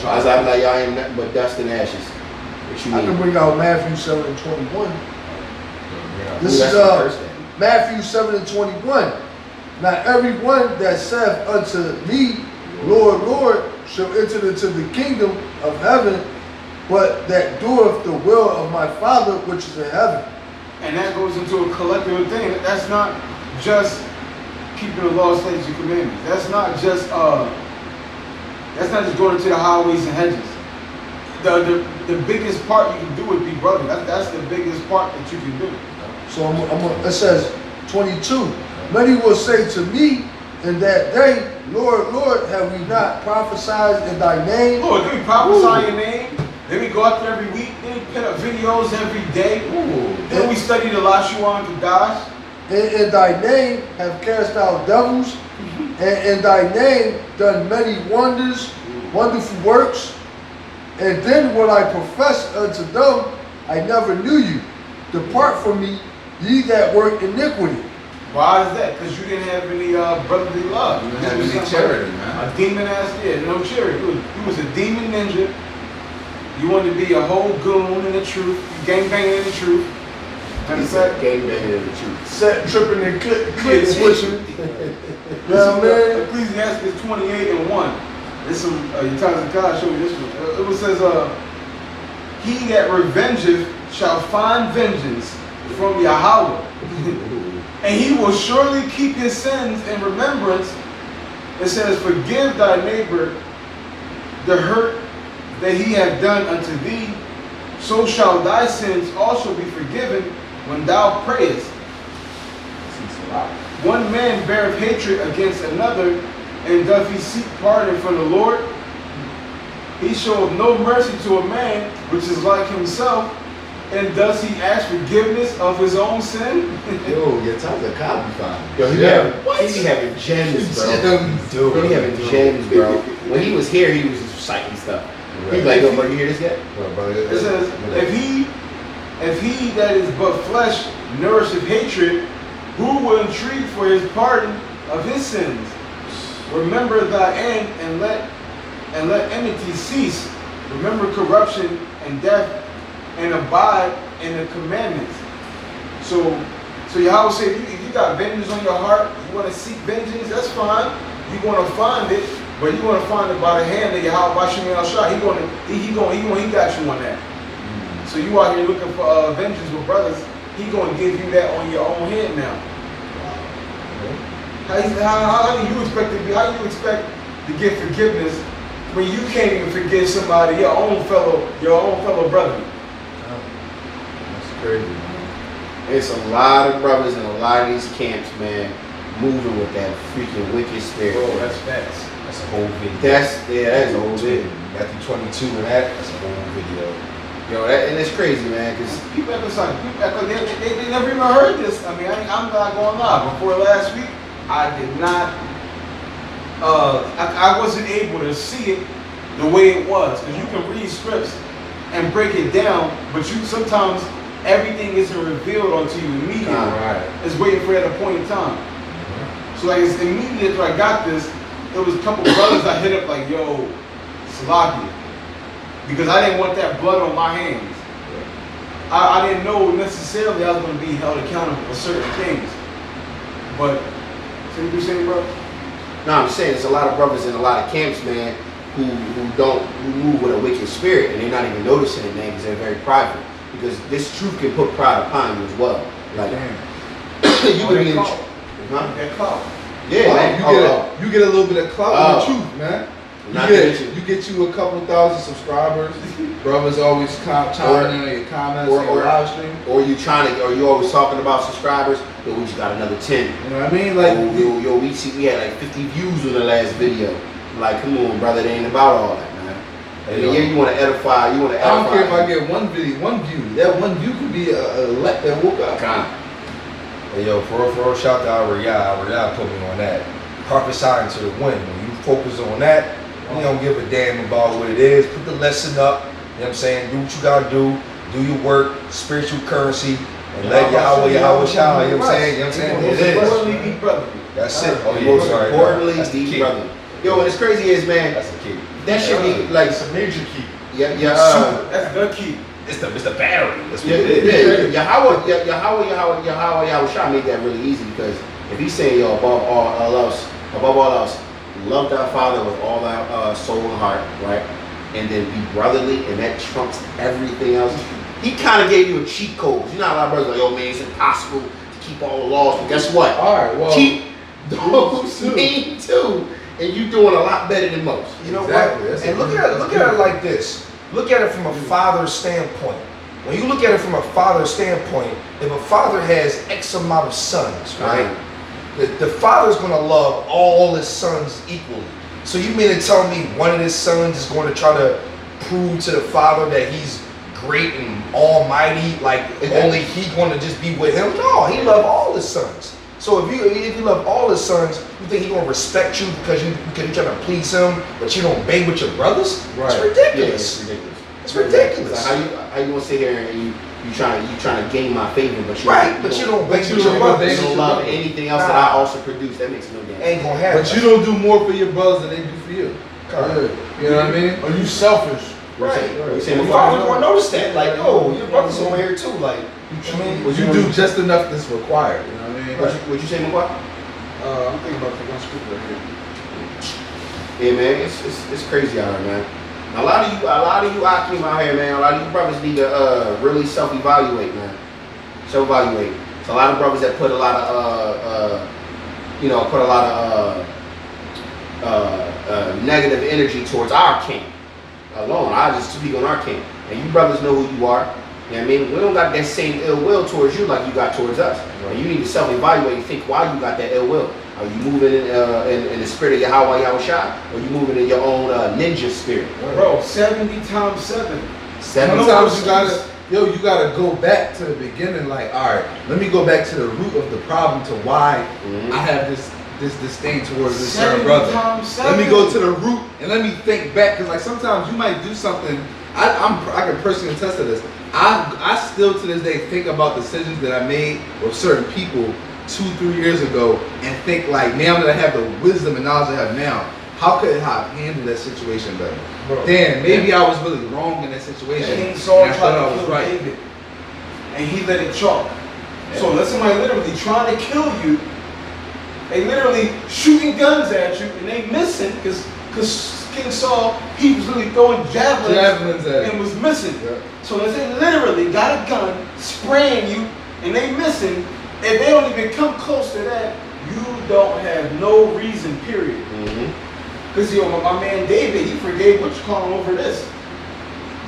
I'm like, y'all ain't nothing but dust and ashes. What you I can mean? bring out Matthew 7:21. This is Matthew 7:21. Now everyone that saith unto me, Lord, Lord, shall enter into the kingdom of heaven, but that doeth the will of my Father which is in heaven. And that goes into a collective thing. That's not just keeping the law, statutes, and commandments. That's not just going into the highways and hedges. The biggest part you can do is be brother. That's the biggest part that you can do. So it says 22. Many will say to me in that day, Lord, Lord, have we not prophesied in thy name? Lord, did we prophesy your name? Then we go out there every week. Then we put up videos every day. Then we study the Lashuan Kadash. In thy name have cast out devils, and in thy name done many wonders, wonderful works. And then will I profess unto them, I never knew you. Depart from me, ye that work iniquity. Why is that? Because you didn't have any brotherly love. You didn't have any charity, man. A demon ass, no charity. You was a demon ninja. You wanted to be a whole goon in the truth. You gangbanging in the truth. Gangbanging in the truth. Set tripping and click switching. Yeah, man. Ecclesiastes 28:1. This some Utazi God showed me this one. It says, he that revengeth shall find vengeance from Yahweh. And he will surely keep his sins in remembrance. It says, forgive thy neighbor the hurt that he hath done unto thee, so shall thy sins also be forgiven when thou prayest. One man beareth hatred against another, and doth he seek pardon from the Lord? He showeth no mercy to a man which is like himself, and does he ask forgiveness of his own sin? Yo, your times are copy. Yo, he be having gems, bro. He be having gems, bro. When he was here, he was just reciting stuff. He's like, yo, bro, you hear this yet? It says, if he that is but flesh nourisheth hatred, who will entreat for his pardon of his sins? Remember thy end, and let enmity cease. Remember corruption and death, and abide in the commandments. So Yahweh said, if you got vengeance on your heart, you want to seek vengeance, that's fine. You're going to find it, but you're going to find it by the hand of Yahweh Bashim al-Shah. He got you on that. So you out here looking for vengeance with brothers, he going to give you that on your own head now. How do you expect to get forgiveness when you can't even forgive somebody, your own fellow brother? That's crazy, man. It's a lot of brothers in a lot of these camps, man, moving with that freaking wicked spirit. Bro, that's facts. That's a whole video. That is a whole video. Matthew 22 and that's a whole video. Yo, and it's crazy, man, because People act like they never even heard this. I mean, I'm not going to lie. Before last week, I did not, I wasn't able to see it the way it was. Because you can read scripts and break it down, but sometimes everything isn't revealed unto you immediately. Right. It's waiting for at a point in time. So like, it's immediately after I got this, there was a couple brothers I hit up like, yo, Salaki. Because I didn't want that blood on my hands. I didn't know necessarily I was going to be held accountable for certain things. But, see what you're saying, bro? No, I'm saying there's a lot of brothers in a lot of camps, man, who move with a wicked spirit, and they're not even noticing it, man, because they're very private. Because this truth can put pride upon you as well. Like, you can be in that clout. Yeah, man. You get a little bit of clout with the truth, man. You get you a couple thousand subscribers, brothers always chiming in on your comments or your live stream. Or you always talking about subscribers, yo, we just got another 10. You know what I mean? Like, yo, we had like 50 views on the last video. Like, come on, brother, it ain't about all that, man. And yeah, you want to edify. I don't care if I get one view. That one view could be a let that woke up. Hey, yo, for real, shout out to Ariel put me on that. Prophesying to the wind. When you focus on that, you don't give a damn about what it is. Put the lesson up. You know what I'm saying? Do what you gotta do. Do your work, spiritual currency, and let Yahweh shine. You know what I'm saying? You know what I'm saying? It is. Importantly, be brotherly. That's it. Oh, yeah, Most sorry. importantly, That's the be key. brotherly. Yo, and it's crazy is, man, That's the key. that should be like, It's a major key. yeah, That's the key. It's the battery. That's what yeah, it is. Yahweh Shah made that really easy because if he's saying, yo, above all else, love thy father with all thy soul and heart, right? And then be brotherly, and that trumps everything else. He kind of gave you a cheat code. You know, a lot of brothers like, yo, man, it's impossible to keep all the laws. But guess what? All right, well, Keep those mean too, and you doing a lot better than most. You know Exactly. what? That's And a- look at it like this. Look at it from a father's standpoint. When you look at it from a father's standpoint, if a father has X amount of sons, right? The father's gonna love all his sons equally. So you mean to tell me one of his sons is going to try to prove to the father that he's great and almighty, like only he going to just be with him? No, he loved all his sons. So if you love all his sons, you think he gonna respect you because you trying to please him, but you don't bang with your brothers? Right. It's ridiculous. It's ridiculous. It's ridiculous. Like how you gonna sit here and you trying to gain my favor, but you Right, but you don't bang you with don't your go brothers. you don't love anything else that I also produce. That makes no damn Ain't gonna happen. but you don't do more for your brothers than they do for you. You know what I mean? Are you selfish? Right. You say Your my father's father? gonna notice that. Like, oh, your brother's over here too. Like, I mean, Well, you do just enough that's required. You know what I mean? What you say, McQuarrie? I'm thinking about the one scripture right here. Yeah, man, it's crazy out here, man. A lot of you Akim out here, man. A lot of you brothers need to really self-evaluate, man. Self-evaluate. It's a lot of brothers that put a lot of negative energy towards our king alone. I just speak on our king, and you brothers know who you are. You know what I mean? We don't got that same ill will towards you like you got towards us. And you need to self-evaluate and think why you got that ill will. Are you moving in the spirit of Yahweh Yahushua, or are you moving in your own ninja spirit? Bro, 70 times 7. Sometimes you gotta go back to the beginning. Like, all right, let me go back to the root of the problem to why I have this disdain towards this certain 70 brother. times 7. Let me go to the root and let me think back, because like sometimes you might do something. I can personally attest to this. I still to this day think about decisions that I made with certain people 2-3 years ago and think like, now that I have the wisdom and knowledge I have now, how could I have handled that situation better? Bro. Damn, maybe I was really wrong in that situation. King Saul and I thought I tried to was kill right. David, and he let it chalk. So unless somebody literally trying to kill you, they literally shooting guns at you, and they missing because King Saul, he was really throwing javelins at and you. was missing. Yeah. So unless they literally got a gun spraying you and they missing, if they don't even come close to that, you don't have no reason, period. Because my man David, he forgave what you call him over this.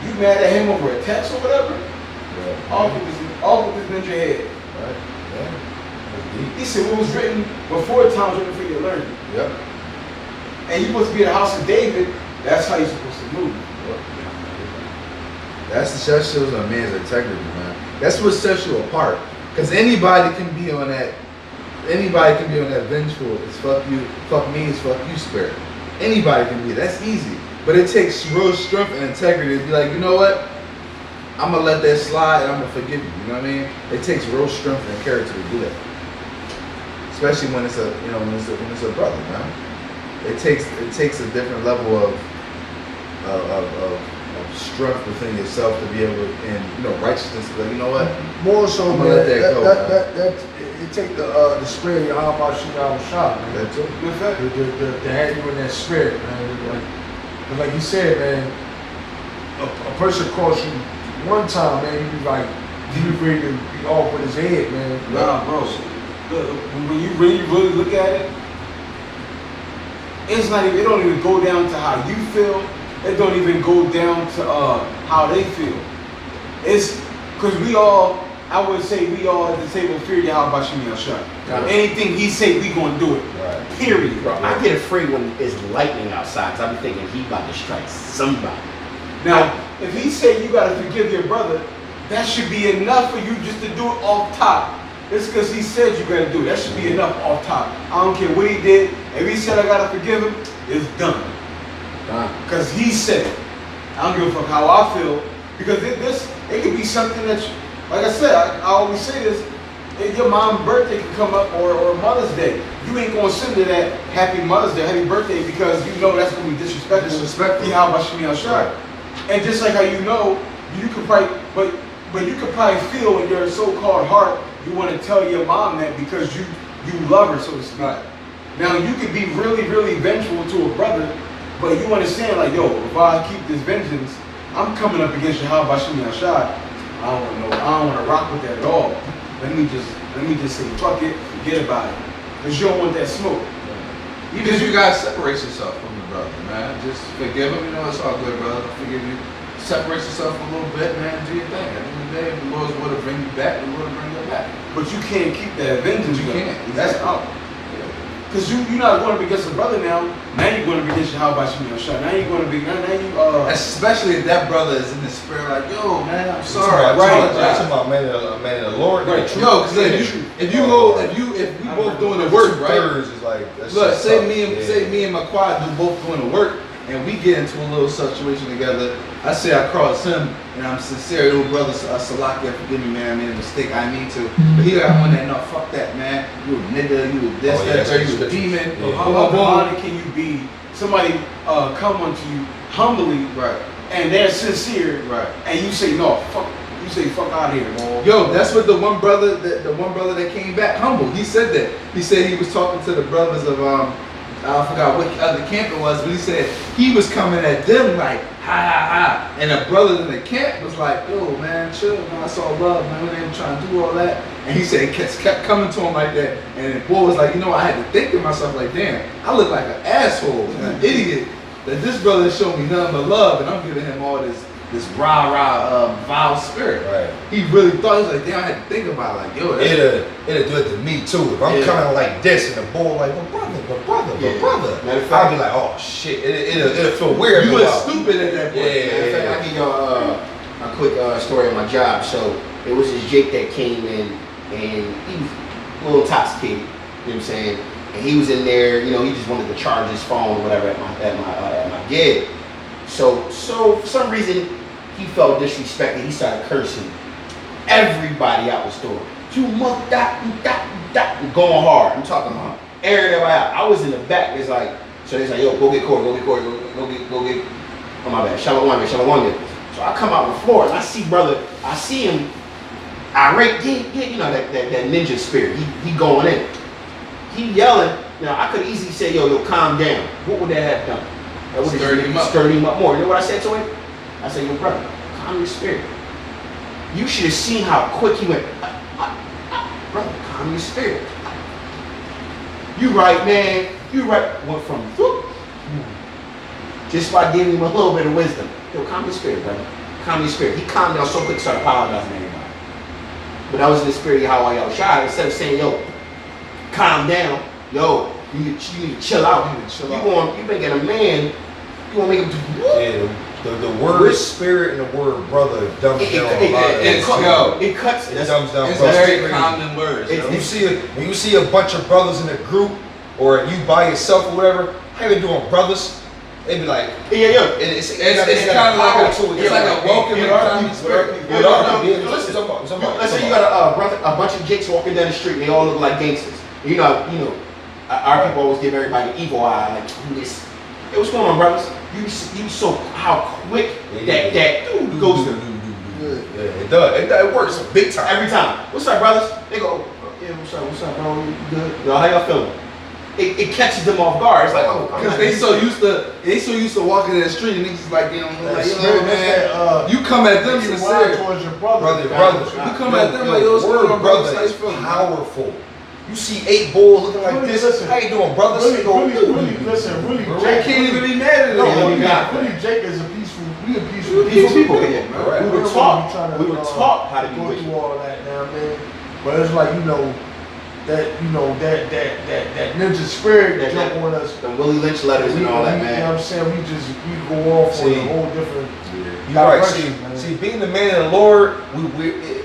You mad at him over a text or whatever? All with this ninja head. Right. Yeah. He said what was written before time was written for you to learn. Yep. And you supposed to be in the house of David, that's how you're supposed to move. That shows a man's integrity, man. That's what sets you apart. Because anybody can be on that. Anybody can be on that vengeful. It's fuck you, fuck me, it's fuck you spirit. Anybody can be. That's easy. But it takes real strength and integrity to be like, you know what? I'm gonna let that slide and I'm gonna forgive you. You know what I mean? It takes real strength and character to do that. Especially when it's a brother, man. It takes a different level of strength within yourself to be able to, and righteousness. Like, you know what? More so, I'm man, gonna let that go, man. it take the spirit of Yahweh Shah, man. That too. To have you in that spirit, man. Like you said, man, a person cross you one time, man, you be like, you be ready to be off with his head, man. Nah, bro. When you really look at it, it's not even. It don't even go down to how you feel. it don't even go down to how they feel. It's because we all, I would say we all at the table fear Yahweh Bashim Yashar. Anything he say, we gonna do it. Right. Period. Bro, I get afraid when it's lightning outside, cause I be thinking he about to strike somebody. Now, if he say you gotta forgive your brother, that should be enough for you just to do it off top. It's because he said you gotta do it. That should be enough off top. I don't care what he did. If he said I gotta forgive him, it's done. Because he said it. I don't give a fuck how I feel. Because it could be something that, like I said, I always say this, if your mom's birthday could come up or Mother's Day, you ain't gonna send her that Happy Mother's Day, Happy Birthday, because you know that's gonna be disrespectful. How about Shemi Al-Shar? And just like how you know, you could probably, but you could probably feel in your so-called heart, you want to tell your mom that because you love her, so to speak. Right. Now you could be really, really vengeful to a brother, but you understand, like, yo, if I keep this vengeance, I'm coming up against Yahweh Bashim Yashar. I don't want to rock with that at all. Let me just say, fuck it, forget about it. Because you don't want that smoke. Because you gotta separate yourself from the brother, man. Just forgive him, you know, it's all good, brother. I forgive you. Separate yourself a little bit, man. Do your thing. At the end of the day, if the Lord's going to bring you back, the Lord will bring you back. But you can't keep that vengeance. You can't. That's out. Because you're not going up against a brother now. Now you're going up against Yahweh Bashim Yashar. Now you're going to be, especially if that brother is in the spirit, like, yo, man, I'm sorry. Right. Right. Talking about man of the Lord. Right. Yo, because if we both doing the work, right? Is like, look, say me and my quad do both doing the work, and we get into a little situation together. I say I cross him, and I'm sincere, little brother, Salakia, forgive me, man, I made a mistake, I mean to. But he got one that, no, fuck that, man. You a nigga, you a this, you a demon. Yeah. How demonic can you be? Somebody come unto you humbly, right, and they're sincere, right, and you say no, fuck. You say fuck out of here, man. Yo, that's what the one brother that came back humble. He said that. He said he was talking to the brothers of I forgot what other camp it was, but he said he was coming at them like ha ha ha, and a brother in the camp was like, yo man, chill, man, I saw love, man, we ain't trying to do all that. And he said it kept coming to him like that, and the boy was like, you know, I had to think to myself like, damn, I look like an asshole, an idiot, that this brother showed me nothing but love, and I'm giving him all this rah vile spirit. Right. He really thought, he was like, damn, I had to think about it, like, yo, it'll do it to me too. If I'm coming like this and the boy like, my brother. I'll be like, oh shit, it'll feel weird. You was stupid at that point. Yeah. I'll give y'all a quick story on my job. So it was this Jake that came in, and he was a little intoxicated. You know what I'm saying? And he was in there, you know, he just wanted to charge his phone or whatever at my gig. So for some reason, he felt disrespected. He started cursing everybody out the store. You mother going hard. I'm talking about airing everybody out. I was in the back. It's like, so he's like, yo, go get Corey, go get. Oh my bad, Shalom. So I come out on the floor and I see him irate, you know, that ninja spirit. He going in. He yelling. You know, I could easily say, yo, calm down. What would that have done? That would have stirred him up more. You know what I said to him? I said, yo, brother, calm your spirit. You should have seen how quick he went. Brother, calm your spirit. You right, man. You right. Went from whoop, just by giving him a little bit of wisdom. Yo, calm your spirit, brother. Calm your spirit. He calmed down so quick, started apologizing to everybody. But I was in the spirit of how I y'all shy. Instead of saying, yo, calm down. Yo, you need to chill out. You making a man. You want to make him do what? Yeah, the word spirit and the word brother dumbs down a lot. It cuts. It dumbs down. It's very common words. When you see a bunch of brothers in a group, or you by yourself or whatever, how you doing, brothers? They be like, yeah. It's kind of like a welcoming spirit. Let's say you got a bunch of jakes walking down the street, and they all look like gangsters. You know, our people always give everybody the evil eye, like this. Hey, what's going on, brothers? You so how quick that dude goes to. Yeah, it does. It works big time. Every time. What's up, brothers? They go, yeah, what's up, bro? You good? Yo, how y'all feeling? It catches them off guard. It's like, oh, because they so used to walking in the street and niggas like, you know, like, yo, man, you come at them sincere towards your brother. Brother. You come at them like, yo, word brother is powerful. You see 8 bulls looking like Really, this. listen. How you doing, brothers? Really, They go, really, Bro, Jake I can't even be mad at No, it. really, Jake is a peaceful. We a peaceful Peaceful people. man. We don't were really taught. trying to, We were taught how to be go wicked. through all that now, man. But it's like that ninja spirit That- jump on us. The Willie Lynch letters and all that, You know man. what I'm saying? We go off on See. a whole different. You right. direction, man. See, being the man of the Lord,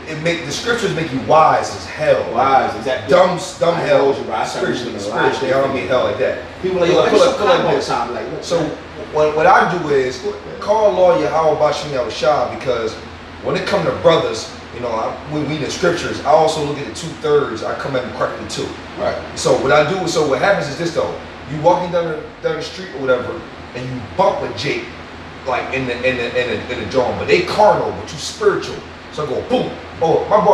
it make the scriptures make you wise as hell. Wise, exactly. Dumb I hell. told you, bro. I started Spiritually, reading a lot. I don't mean hell like that. People like, Look, yo, look, it's so look calm like all the this. time. Like, look, So man. what I do is call law Yahweh Bashim Yahushua, because when it comes to brothers, you know, when we read the scriptures, I also look at the 2/3. I come at them correctly too. Right. So what I do, so what happens is this though: you walking down the street or whatever, and you bump a Jake, like in the drawing, but they carnal, but you spiritual. So I go boom. Oh, my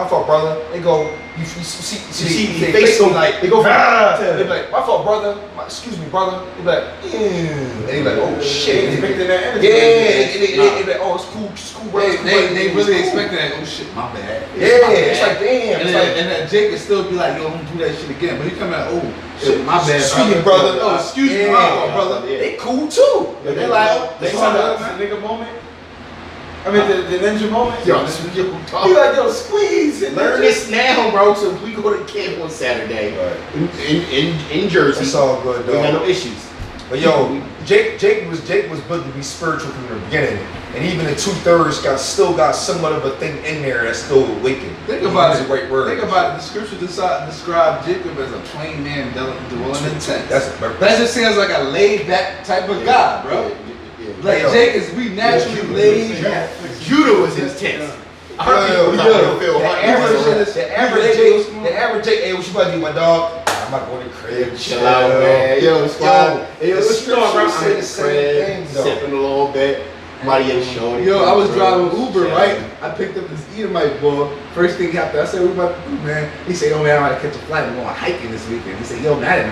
fault, brother. They go, you see, they they face go them, like, they go from they be like, my fault, brother. Excuse me, brother. They be like, and they be like, oh shit. Expecting that energy. Yeah, they like, oh, it's cool, bro. it's cool, They it's really cool. expecting that. Oh shit, my bad. Yeah, it's like damn. And It's then, like, and then Jake can still be like, yo, don't do that shit again. But he come out, oh, shit, my bad. Excuse me, brother. Oh, excuse me, Yeah. my fault, brother. Yeah. they cool too. Yeah, They're like, oh, They it's saw all the good, man. nigga moment. I mean, the ninja moment. Yo, this is what we He talking. like, yo, squeeze and Learn ninja. this now, bro. So if we go to camp on Saturday in Jersey, It's all good, we got though. no issues. But yo, Jake was built to be spiritual from the beginning, and even the 2/3 still got somewhat of a thing in there that's still awakened. Think about Use it. the right word. Think about it. The scripture describe Jacob as a plain man dwelling in tents. That's That just sounds like a laid back type of guy, bro. Like Yo. Jake is we naturally laid back. Judah was intense. Yo, The average Jake, hey, what you about to do, my dog? I'm not going to the crib. Chill out, man. Yo, squad. Hey, yo, the what's going on, bro? scriptures say I'm in the the same crib, thing, though. sipping a little bit. Somebody ain't showing. Yo, I was driving Uber, Yeah. right? I picked up this Edomite boy. First thing happened, I said, what about to do, man? He said, yo, man, I'm about to catch a flight. I'm going hiking this weekend. He said, yo, man, I didn't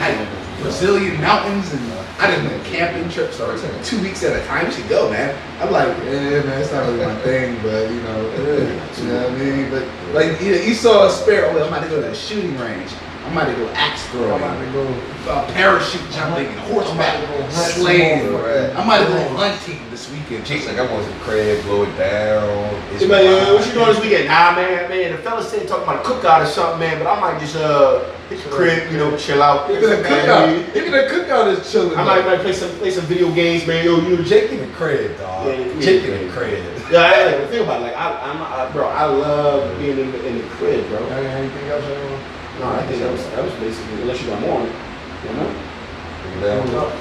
hike Brazilian mountains and I didn't go camping trips or 2 weeks at a time. You should go, man. I'm like, yeah, man, it's not really my thing, but you know what I mean? But like, you saw a spare, oh, I'm about to go to the shooting range. I'm about to go axe throwing. I'm about to go. Parachute jumping and horseback I'm about to go hunt slaying. tomorrow. I'm about to go hunting this weekend. Jake's like, I want the crib, blow it down. It's Hey, man, mine. what you doing this weekend? Nah, man, the fellas said talking about a cookout or something, man. But I might just hit the crib, you know, chill out. Look at the cookout. Look at the cookout is chilling. I might play some video games, man. Yo, you Jake in the crib, dog. Yeah, Jake yeah. in the crib. Yeah, I like think about it. Like I love being in the crib, bro. Anything else? Anyone? No, I think that was basically, unless you got more on it, you know.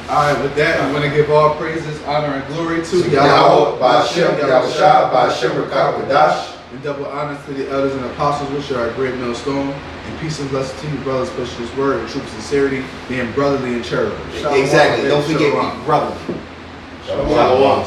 Alright, with that, I'm going to give all praises, honor, and glory to Yahweh, Ba'ashem, Yahushua, Ba'ashem, Rakawadash. and double honor to the elders and apostles, which are a great millstone. And peace and blessing to you, brothers, pushing this word in true sincerity, being brotherly and charitable. Exactly. Don't forget, brother. Shalom. Shalom.